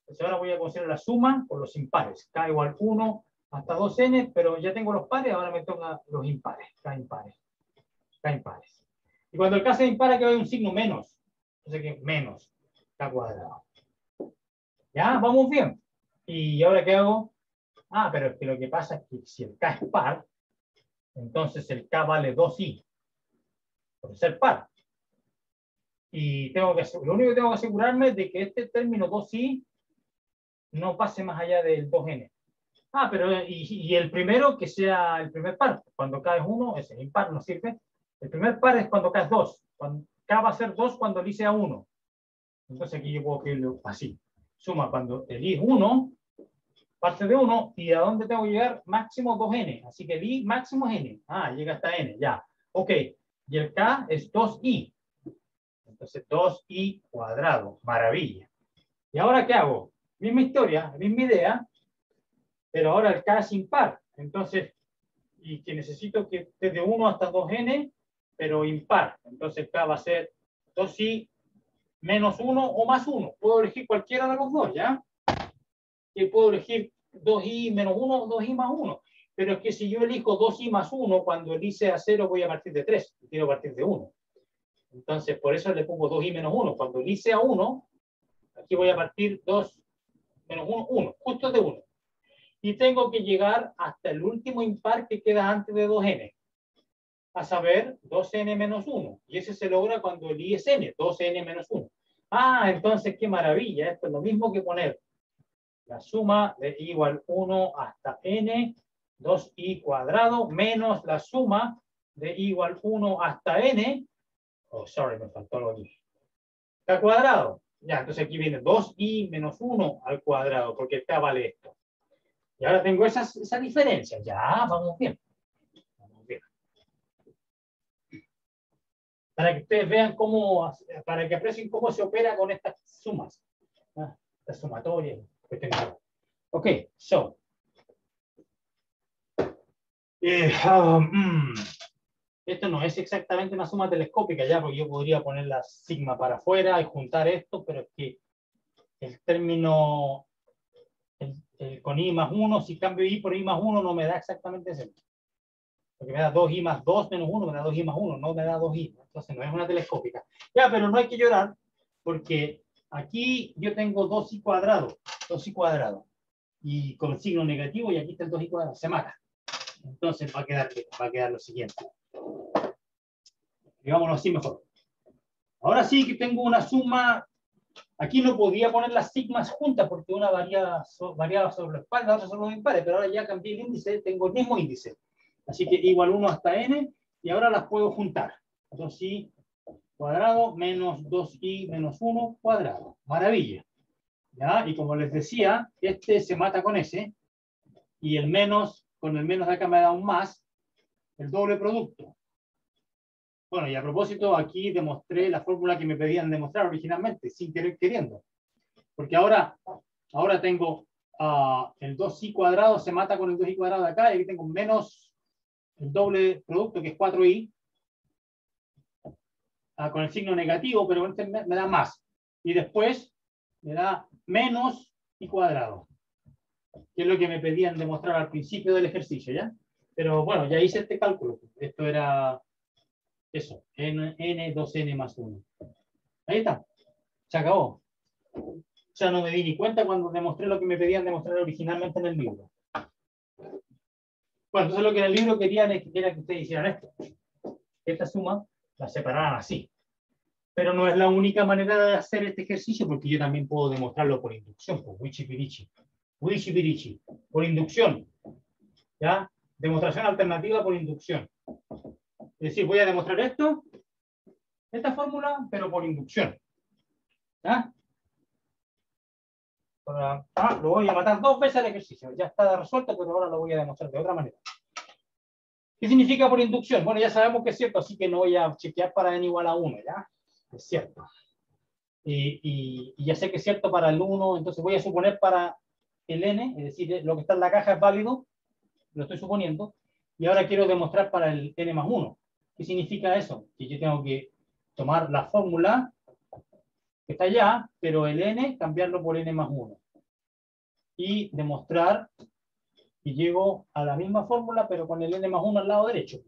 Speaker 1: pues ahora voy a considerar la suma con los impares. K igual 1 hasta 2n, pero ya tengo los pares, ahora me toca los impares. K impares. K impares. Y cuando el K sea impar, aquí hay un signo menos. Entonces, que menos K cuadrado. Ya, vamos bien. ¿Y ahora qué hago? Ah, pero es que lo que pasa es que si el K es par, entonces el K vale 2i. Por ser par. Y lo único que tengo que asegurarme es de que este término 2i no pase más allá del 2n. Ah, pero y el primero que sea el primer par. Cuando K es 1, ese impar no sirve. El primer par es cuando K es 2. K va a ser 2 cuando el i sea 1. Entonces aquí yo puedo escribirlo así. Suma cuando el i es 1, parte de 1, y a dónde tengo que llegar, máximo 2n. Así que el i máximo es n. Ah, llega hasta n, ya. Ok, y el K es 2i. Entonces 2i cuadrado, maravilla. ¿Y ahora qué hago? Misma historia, misma idea, pero ahora el K es impar. Entonces, y que necesito que esté de 1 hasta 2n, pero impar. Entonces K va a ser 2i menos 1 o más 1. Puedo elegir cualquiera de los dos, ¿ya? Que puedo elegir 2i menos 1 o 2i más 1. Pero es que si yo elijo 2i más 1, cuando el i sea 0 voy a partir de 3. Quiero partir de 1. Entonces, por eso le pongo 2i menos 1. Cuando el i sea 1, aquí voy a partir 2 menos 1, 1. Justo de 1. Y tengo que llegar hasta el último impar que queda antes de 2n. A saber, 2n menos 1. Y ese se logra cuando el i es n, 2n menos 1. Ah, entonces qué maravilla. Esto es lo mismo que poner la suma de i igual 1 hasta n, 2i cuadrado, menos la suma de i igual 1 hasta n. Oh, sorry, me faltó lo i. K cuadrado. Ya, entonces aquí viene 2i menos 1 al cuadrado, porque el K vale esto. Y ahora tengo esa diferencia. Ya, vamos bien. Para que ustedes vean cómo, para que aprecien cómo se opera con estas sumas. Estas sumatorias. Ok, so. Esto no es exactamente una suma telescópica ya, porque yo podría poner la sigma para afuera y juntar esto, pero es que el término con i más 1, si cambio i por i más 1 no me da exactamente eso. Porque me da 2i más 2 menos 1, me da 2i más 1, no me da 2i. Entonces no es una telescópica. Ya, pero no hay que llorar, porque aquí yo tengo 2i cuadrado, 2i cuadrado, y con signo negativo, y aquí está el 2i cuadrado, se mata. Entonces va a quedar lo siguiente. Digámoslo así mejor. Ahora sí que tengo una suma. Aquí no podía poner las sigmas juntas porque una variaba sobre los pares, la otra sobre los impares, pero ahora ya cambié el índice, tengo el mismo índice. Así que igual 1 hasta n, y ahora las puedo juntar. 2i cuadrado menos 2i menos 1 cuadrado. Maravilla. ¿Ya? Y como les decía, este se mata con ese, y el menos, con el menos de acá me da un más, el doble producto. Bueno, y a propósito, aquí demostré la fórmula que me pedían demostrar originalmente, sin querer queriendo. Porque ahora tengo el 2i cuadrado se mata con el 2i cuadrado de acá, y aquí tengo menos el doble producto, que es 4i, con el signo negativo, pero este me da más. Y después me da menos i cuadrado, que es lo que me pedían demostrar al principio del ejercicio, ¿ya? Pero bueno, ya hice este cálculo. Esto era eso, n 2n más 1. Ahí está. Se acabó. O sea, no me di ni cuenta cuando demostré lo que me pedían demostrar originalmente en el libro. Bueno, entonces lo que en el libro querían era que ustedes hicieran esto. Esta suma la separaran así. Pero no es la única manera de hacer este ejercicio, porque yo también puedo demostrarlo por inducción, por wichipirichi. Wichipirichi, por inducción. ¿Ya? Demostración alternativa por inducción. Es decir, voy a demostrar esto, esta fórmula, pero por inducción. ¿Ya? Lo voy a matar 2 veces al ejercicio. Ya está resuelto, pero ahora lo voy a demostrar de otra manera. ¿Qué significa por inducción? Bueno, ya sabemos que es cierto, así que no voy a chequear para n igual a 1, ¿ya? Es cierto. Y ya sé que es cierto para el 1, entonces voy a suponer para el n, es decir, lo que está en la caja es válido, lo estoy suponiendo, y ahora quiero demostrar para el n más 1. ¿Qué significa eso? Que yo tengo que tomar la fórmula que está allá, pero el n cambiarlo por n más 1. Y demostrar que llego a la misma fórmula, pero con el n más 1 al lado derecho.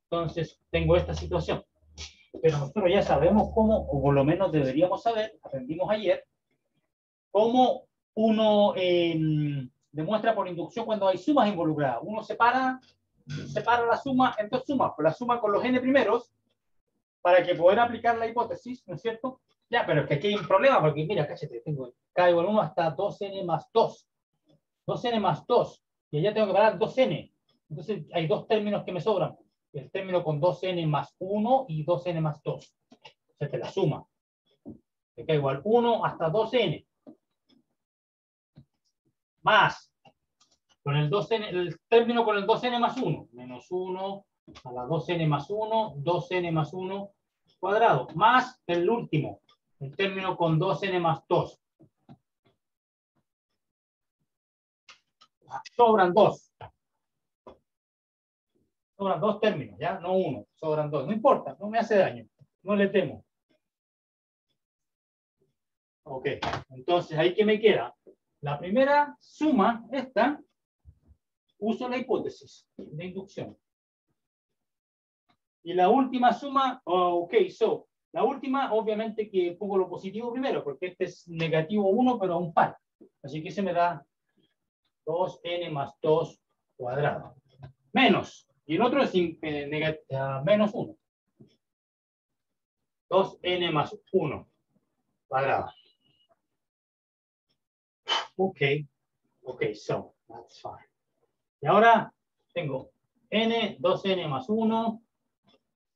Speaker 1: Entonces, tengo esta situación. Pero nosotros ya sabemos cómo, o por lo menos deberíamos saber, aprendimos ayer, cómo uno demuestra por inducción cuando hay sumas involucradas. Uno separa la suma en 2 sumas, pues la suma con los n primeros, para que poder aplicar la hipótesis, ¿no es cierto? Ya, pero es que aquí hay un problema, porque mira, cállate, tengo k igual 1 hasta 2n más 2. 2n más 2, y allá tengo que parar 2n. Entonces hay 2 términos que me sobran. El término con 2n más 1 y 2n más 2. O sea, te la suma. Que k igual 1 hasta 2n. Más, con el 2n, el término con el 2n más 1. Menos 1 a la 2n más 1, 2n más 1 cuadrado. Más el último, el término con 2n más 2. Sobran 2. Sobran 2 términos, ¿ya? No 1, sobran 2. No importa, no me hace daño. No le temo. Ok, entonces ahí que me queda. La primera suma, esta, uso la hipótesis de inducción. Y la última suma, la última, obviamente que pongo lo positivo primero, porque este es negativo 1, pero un par. Así que se me da 2n más 2 cuadrado. Menos, y el otro es menos 1. 2n más 1 cuadrado. Ok, so that's fine. Y ahora tengo n, 2n más 1,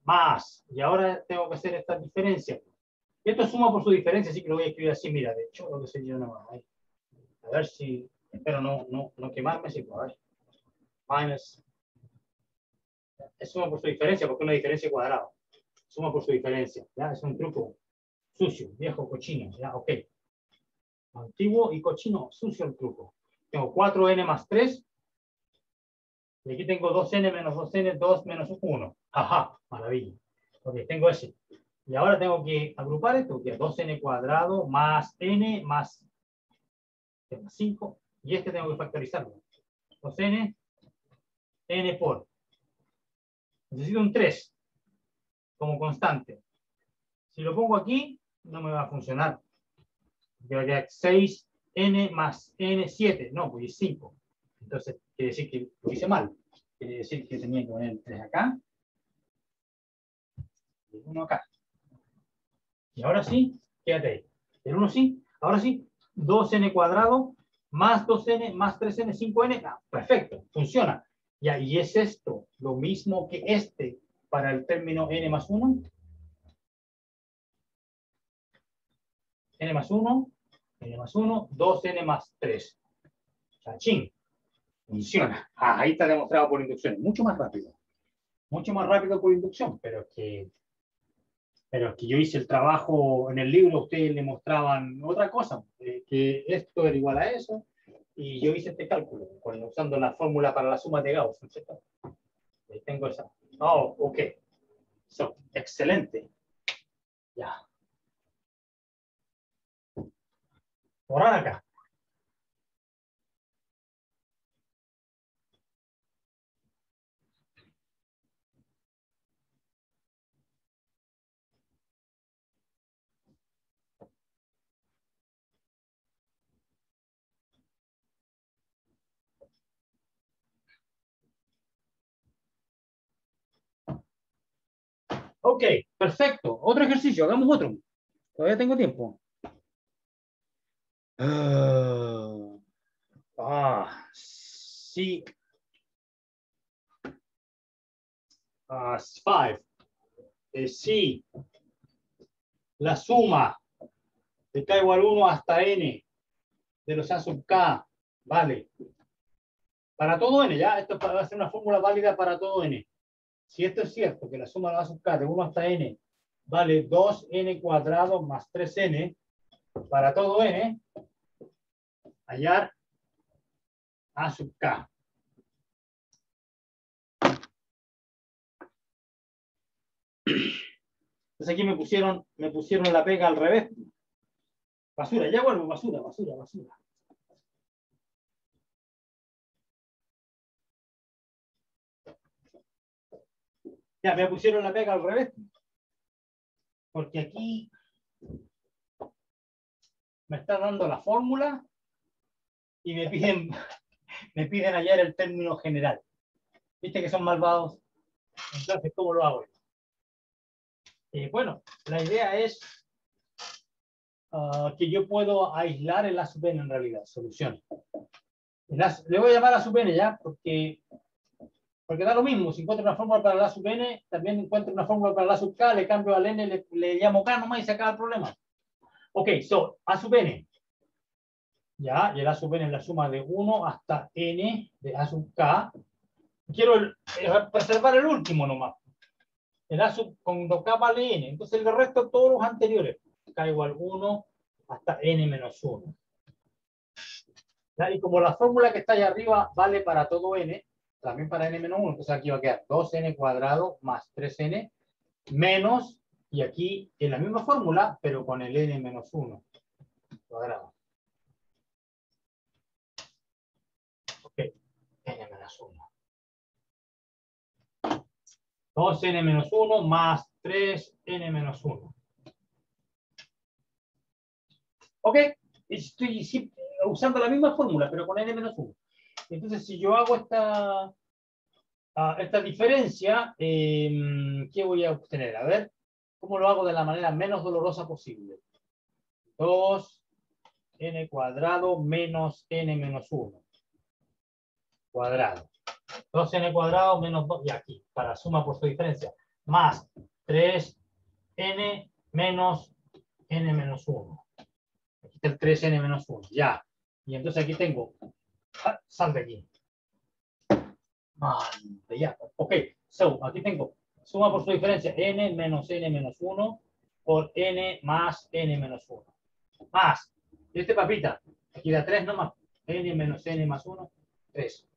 Speaker 1: más. Y ahora tengo que hacer esta diferencia. Esto suma por su diferencia, así que lo voy a escribir así. Mira, de hecho, lo que sé yo no. A ver si, espero no quemarme, si puedo. A ver. Minus. Es suma por su diferencia, porque es una diferencia cuadrada. Suma por su diferencia. ¿Ya? Es un truco sucio, viejo, cochino. ¿Ya? Ok. Antiguo y cochino, sucio el truco. Tengo 4n más 3. Y aquí tengo 2n menos 2n, 2 menos 1. Ajá, maravilla. Ok, tengo ese. Y ahora tengo que agrupar esto, que es 2n cuadrado más n más 5. Y este tengo que factorizarlo. 2n, n por. Necesito un 3 como constante. Si lo pongo aquí, no me va a funcionar. Me va a quedar 6n más n7. No, pues es 5. Entonces, quiere decir que lo hice mal. Quiere decir que tenía que poner el 3 acá. Y el 1 acá. Y ahora sí, quédate ahí. El 1 sí. Ahora sí, 2n cuadrado más 2n más 3n, 5n. Ah, perfecto, funciona. Ya, y es esto lo mismo que este para el término n más 1. N más 1, n más 1, 2n más 3. Chachín. Funciona. Ah, ahí está demostrado por inducción. Mucho más rápido. Mucho más rápido por inducción, pero es que yo hice el trabajo en el libro, ustedes le mostraban otra cosa, que esto era igual a eso, y yo hice este cálculo, usando la fórmula para la suma de Gauss, ¿cierto? Ahí tengo esa. Oh, ok. So, excelente. Ya. Borrar acá. Ok, perfecto. Otro ejercicio, hagamos otro. Todavía tengo tiempo. Sí. 5. Sí. La suma de k igual 1 hasta n de los a sub k, vale. Para todo n, ya, esto va a ser una fórmula válida para todo n. Si esto es cierto, que la suma de a sub k de 1 hasta n vale 2n cuadrado más 3n, para todo n, hallar a sub k. Entonces aquí me pusieron la pega al revés. Basura, ya vuelvo, basura. Ya, me pusieron la pega al revés. Porque aquí me está dando la fórmula y me piden hallar el término general. ¿Viste que son malvados? Entonces, ¿cómo lo hago? Bueno, la idea es que yo puedo aislar el a sub n en realidad, solución. Le voy a llamar a sub n ya, porque da lo mismo. Si encuentro una fórmula para el a sub n, también encuentro una fórmula para el a sub k, le cambio al n, le llamo k nomás y se acaba el problema. Ok, so, a sub n. Ya, y el a sub n es la suma de 1 hasta n de a sub k. Quiero preservar el último nomás. El a sub cuando k vale n. Entonces el resto todos los anteriores. K igual 1 hasta n menos 1. ¿Ya? Y como la fórmula que está allá arriba vale para todo n, también para n menos 1, entonces aquí va a quedar 2n cuadrado más 3n menos, y aquí en la misma fórmula, pero con el n menos 1 cuadrado. Ok, n menos 1. 2n menos 1 más 3n menos 1. Ok, estoy usando la misma fórmula, pero con n menos 1. Entonces, si yo hago esta diferencia, ¿qué voy a obtener? A ver, ¿cómo lo hago de la manera menos dolorosa posible? 2n cuadrado menos n menos 1 cuadrado. 2n cuadrado menos 2, y aquí, para suma por su diferencia, más 3n menos n menos 1. Aquí está el 3n menos 1, ya. Y entonces aquí tengo, sal de aquí. Ya. Ok, so, aquí tengo suma por su diferencia, n menos 1 por n más n menos 1. Más, este papita, aquí da 3 nomás, n menos n más 1, 3.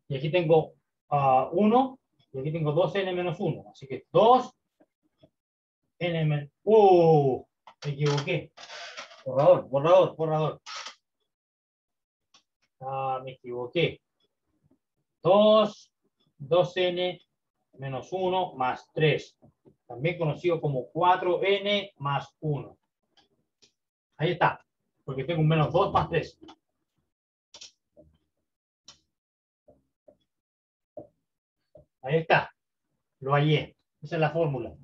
Speaker 1: Y aquí tengo 1, y aquí tengo 2n menos 1. Así que 2n menos... me equivoqué. Borrador. Me equivoqué. 2n menos 1 más 3. También conocido como 4n más 1. Ahí está. Porque tengo un menos 2 más 3. Ahí está. Lo hallé. Esa es la fórmula.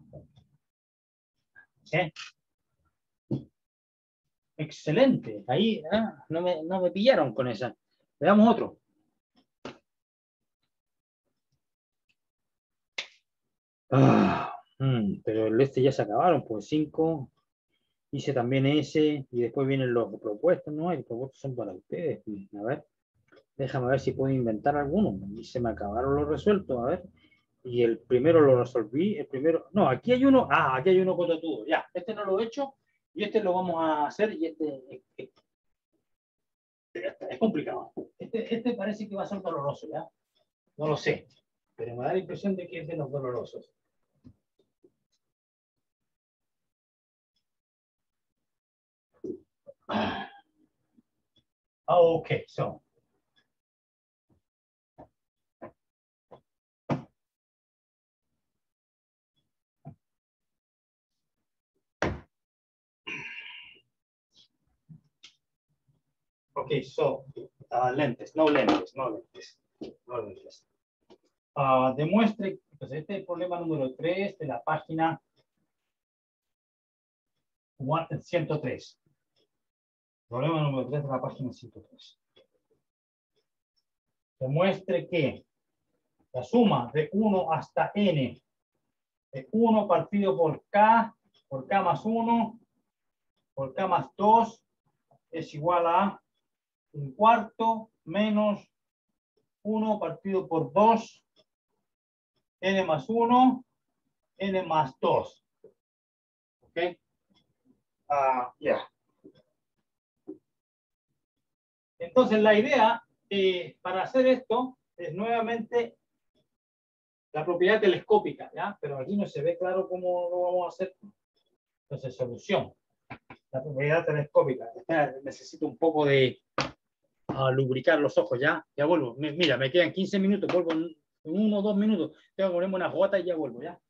Speaker 1: Excelente. Ahí no me pillaron con esa. Veamos otro. Pero el este ya se acabaron. Pues 5. Hice también ese. Y después vienen los propuestos. No, los propuestos son para ustedes. A ver. Déjame ver si puedo inventar alguno. Y se me acabaron los resueltos. A ver. Y el primero lo resolví. El primero. No, aquí hay uno. Aquí hay uno cototudo. Ya. Este no lo he hecho. Y este lo vamos a hacer. Y este es complicado. Este parece que va a ser doloroso, ¿ya? No lo sé. Pero me da la impresión de que es de los dolorosos. Okay, so. Okay, so, lentes. Demuestre Entonces, este es el problema número 3 de la página 103. Problema número 3 de la página 103. Demuestre que la suma de 1 hasta n de 1 partido por k más 1 por k más 2 es igual a 1/4 menos 1 partido por 2 n más 1 n más 2. ¿Ok? Ya. Entonces la idea para hacer esto es nuevamente la propiedad telescópica, ¿ya? Pero aquí no se ve claro cómo lo vamos a hacer. Entonces, solución. La propiedad telescópica. Necesito un poco de lubricar los ojos, ¿ya? Ya vuelvo. Mira, me quedan 15 minutos, vuelvo en 1 o 2 minutos. Tengo que ponerme una jota y ya vuelvo, ¿ya?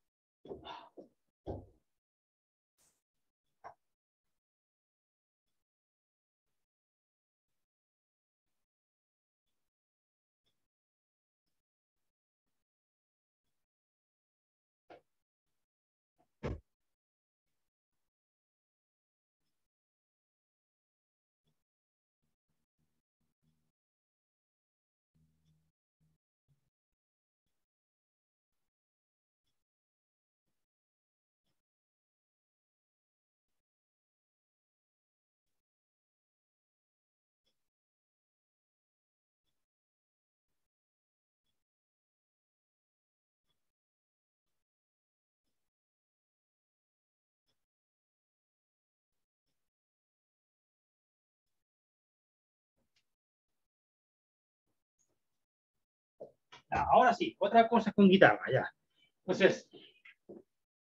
Speaker 1: Ahora sí, otra cosa con guitarra, ya. Entonces,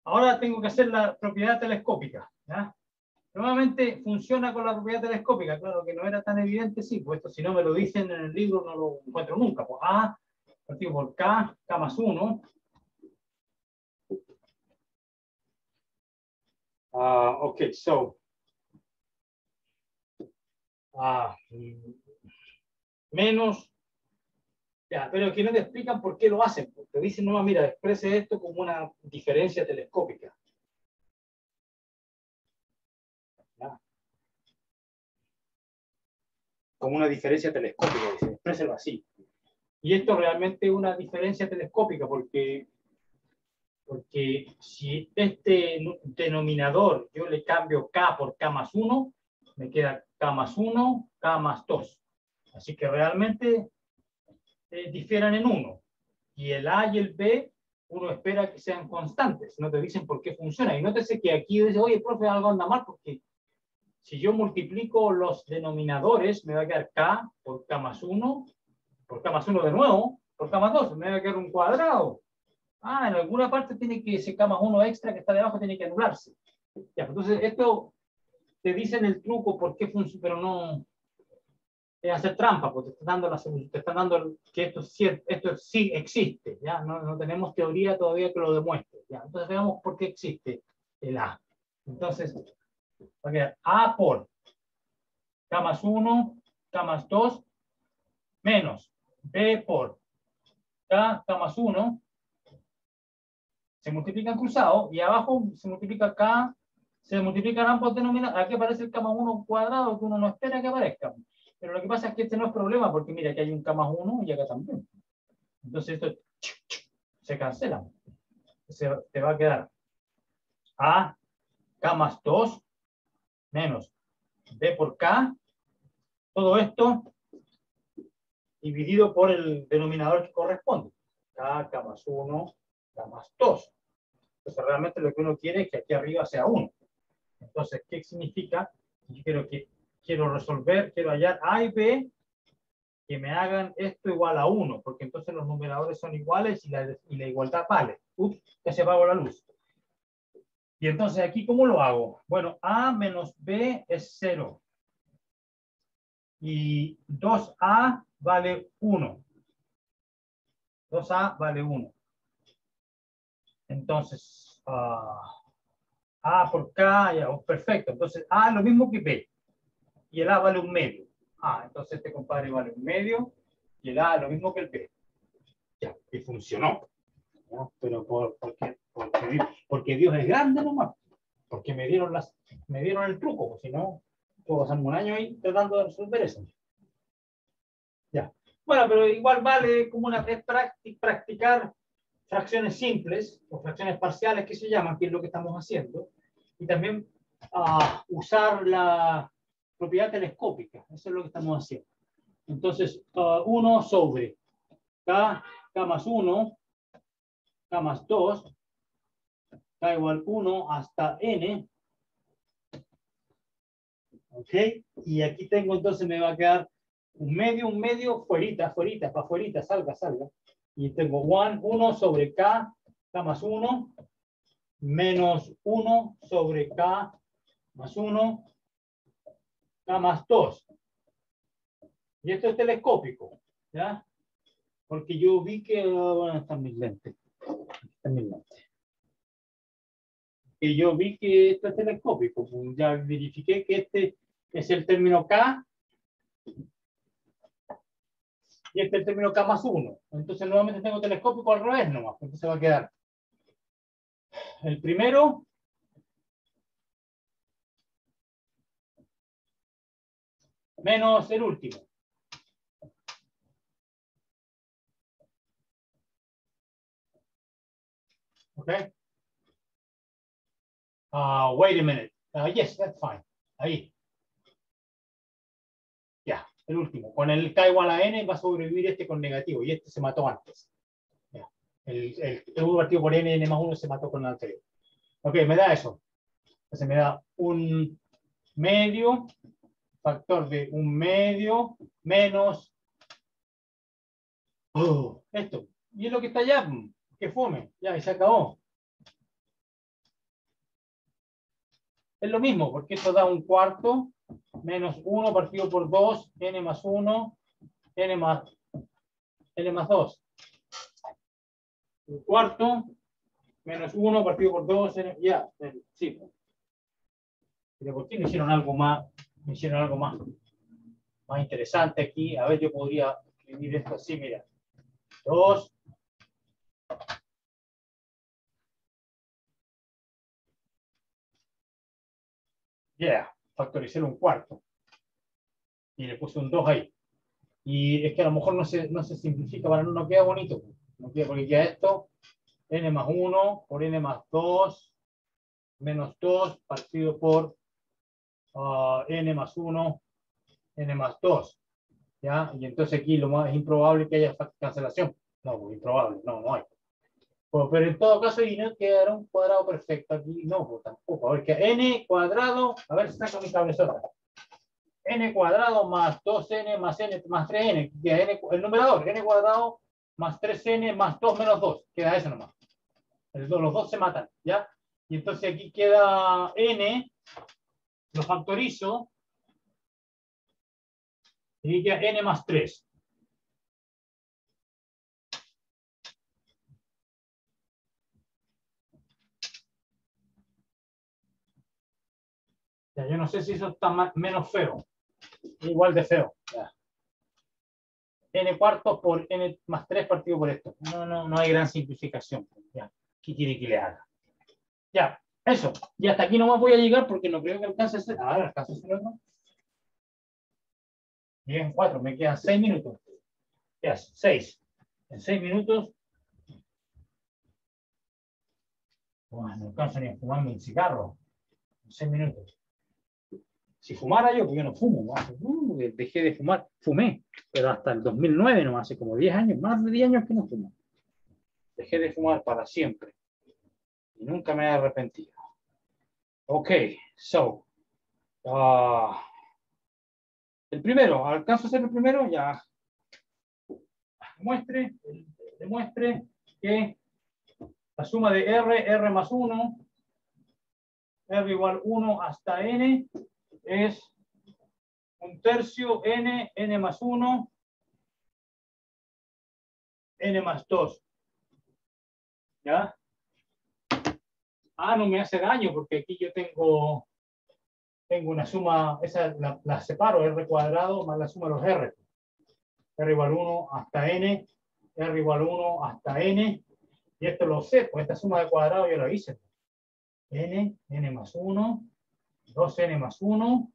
Speaker 1: ahora tengo que hacer la propiedad telescópica, ¿ya? Nuevamente funciona con la propiedad telescópica, claro que no era tan evidente, sí, pues esto si no me lo dicen en el libro no lo encuentro nunca. Pues A partido por K más 1. Ok, so. Menos. Ya, pero que no te explican por qué lo hacen. Te dicen, no, mira, exprese esto como una diferencia telescópica. ¿Ya? Como una diferencia telescópica, dicen, expréselo así. Y esto realmente es una diferencia telescópica porque si este denominador yo le cambio K por K más 1, me queda K más 1, K más 2. Así que realmente difieren en 1. Y el A y el B, uno espera que sean constantes. No te dicen por qué funciona. Y nótese que aquí dice, oye, profe, algo anda mal, porque si yo multiplico los denominadores, me va a quedar K por K más 1, por K más 1 de nuevo, por K más 2, me va a quedar un cuadrado. En alguna parte tiene que ese K más 1 extra que está debajo tiene que anularse. Ya, entonces, esto te dicen el truco por qué funciona, pero no es hacer trampa, porque te están dando, te están dando que esto sí existe. ¿Ya? No tenemos teoría todavía que lo demuestre. ¿Ya? Entonces, veamos por qué existe el A. Entonces, va a quedar A por K más 1, K más 2, menos B por K más 1, se multiplican cruzados y abajo se multiplica K, se multiplican ambos denominadores. Aquí aparece el K más 1 cuadrado que uno no espera que aparezca. Pero lo que pasa es que este no es problema porque mira que hay un K más 1 y acá también. Entonces esto se cancela. Te va a quedar A, K más 2, menos B por K. Todo esto dividido por el denominador que corresponde. K más 1, K más 2. Entonces realmente lo que uno quiere es que aquí arriba sea 1. Entonces, ¿qué significa? Yo quiero resolver, quiero hallar A y B que me hagan esto igual a 1, porque entonces los numeradores son iguales y la igualdad vale. Ya se apagó la luz. Y entonces aquí, ¿cómo lo hago? Bueno, A menos B es 0. Y 2A vale 1. 2A vale 1. Entonces, A por K, ya, perfecto. Entonces, A es lo mismo que B. Y el A vale 1/2. Entonces este compadre vale 1/2 y el A es lo mismo que el B. Ya, y funcionó. ¿no? Pero porque Dios es grande nomás. Porque me dieron el truco, si no, puedo pasarme un año ahí tratando de resolver eso. Ya. Bueno, pero igual vale como una vez practicar fracciones simples o fracciones parciales que se llaman, que es lo que estamos haciendo, y también usar la propiedad telescópica. Eso es lo que estamos haciendo. Entonces, 1 sobre K más 1, K más 2, K igual 1 hasta N. ¿Ok? Y aquí tengo, entonces me va a quedar un medio, fuerita, para afuerita, salga. Y tengo 1 sobre K más 1, menos 1 sobre K más 1, K más 2. Y esto es telescópico, ¿ya? Porque yo vi que, bueno, están mis lentes. Y yo vi que esto es telescópico. Ya verifiqué que este es el término K. Y este es el término K más 1. Entonces nuevamente tengo telescópico al revés nomás. Entonces va a quedar el primero menos el último. Okay. Wait a minute. Yes, that's fine. Ahí. Ya, el último. Con el K igual a N va a sobrevivir este con negativo. Y este se mató antes. Ya. El 1 partido por N más 1 se mató con el anterior. Ok, me da eso. Entonces me da un medio, factor de un medio, menos esto. Y es lo que está allá. Que fome. Ya, y se acabó. Es lo mismo, porque esto da un cuarto, menos 1 partido por 2, n más 1, n más 2. Un cuarto, menos 1 partido por 2, n, ya, sí. Pero ¿por qué me hicieron algo más? Me hicieron algo más interesante aquí. A ver, yo podría escribir esto así, mira. 2. Yeah, factoricé un cuarto. Y le puse un 2 ahí. Y es que a lo mejor no se simplifica, para no queda bonito. No queda, porque queda esto, n más 1 por n más 2, menos 2 partido por n más 1, n más 2. ¿Ya? Y entonces aquí lo más improbable que haya cancelación. No, pues improbable, no hay. Pues, pero en todo caso, y no quedará un cuadrado perfecto aquí. No, pues tampoco. A ver, que n cuadrado, a ver si saco mi cabezota. N cuadrado más 2n más n más 3n. El numerador, n cuadrado más 3n más 2 menos 2. Queda eso nomás. Los dos se matan, ¿ya? Y entonces aquí queda n, lo factorizo, y aquí queda n más 3. Ya, yo no sé si eso está menos feo. Igual de feo. Ya. N cuartos por n más 3 partido por esto. No hay gran simplificación. Ya. ¿Qué quiere que le haga? Ya, eso. Y hasta aquí no más voy a llegar porque no creo que alcance a hacer. Ahora alcance a hacerlo, ¿no? Llegué en 4, me quedan 6 minutos. Ya, 6. En 6 minutos. Bueno, no alcanzo ni a fumarme un cigarro. En 6 minutos. Si fumara yo, porque yo no fumo, ¿no? Dejé de fumar, fumé, pero hasta el 2009, no hace como 10 años, más de 10 años que no fumo. Dejé de fumar para siempre. Y nunca me he arrepentido. Ok, so. El primero, ¿alcanzo a hacer el primero? Ya. Demuestre que la suma de R más 1, R igual 1 hasta N, es un tercio N más 1, N más 2. ¿Ya? No me hace daño porque aquí yo tengo una suma, esa la separo, R cuadrado más la suma de los R. R igual 1 hasta N, R igual 1 hasta N, Y esto lo sé, pues esta suma de cuadrados yo la hice. N más 1, 2n más 1,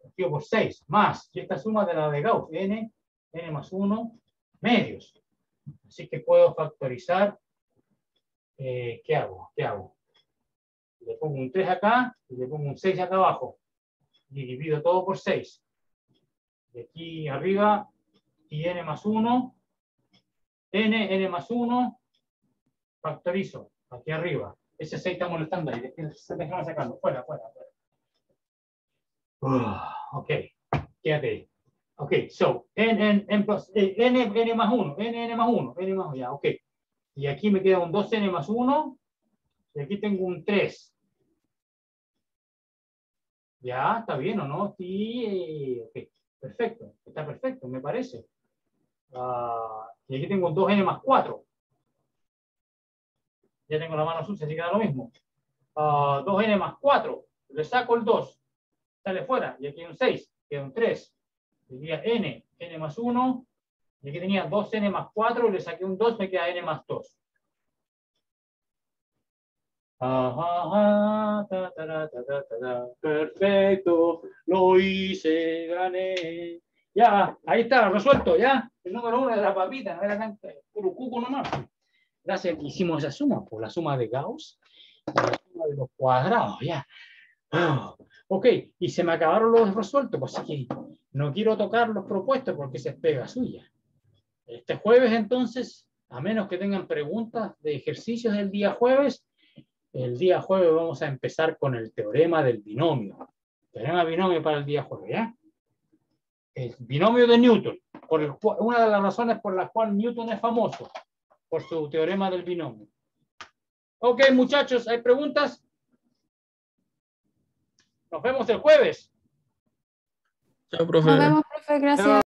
Speaker 1: partido por 6, más, y esta suma de la de Gauss, n más 1, medios. Así que puedo factorizar. ¿Qué hago? Le pongo un 3 acá y le pongo un 6 acá abajo. Y divido todo por 6. De aquí arriba, y n más 1, n más 1, factorizo, aquí arriba. Ese 6 está molestando ahí, déjame sacarlo, fuera. Ok, quédate ahí. Ok, so, n plus, n más 1, n más 1, ya, ok. Y aquí me queda un 2n más 1, y aquí tengo un 3. Ya, ¿está bien o no? Sí, ok, perfecto, está perfecto, me parece. Y aquí tengo un 2n más 4. Ya tengo la mano sucia, así queda lo mismo. 2n más 4, le saco el 2, sale fuera, y aquí hay un 6, queda un 3. Diría n más 1, y aquí tenía 2n más 4, le saqué un 2, me queda n más 2. Perfecto, lo hice, gané. Ya, ahí está, resuelto, ya. El número 1 de la papita, no era tan puro cuco nomás. Gracias que hicimos esa suma, por la suma de Gauss y la suma de los cuadrados, ya. Ok, y se me acabaron los resueltos, pues así que no quiero tocar los propuestos porque se es pega suya. Este jueves, entonces, a menos que tengan preguntas de ejercicios del día jueves, el día jueves vamos a empezar con el teorema del binomio. Teorema binomio para el día jueves, ¿ya? El binomio de Newton. Una de las razones por las cuales Newton es famoso, por su teorema del binomio. Ok, muchachos, ¿hay preguntas? Nos vemos el jueves.
Speaker 5: Chao, profe.
Speaker 6: Nos vemos, profe, gracias.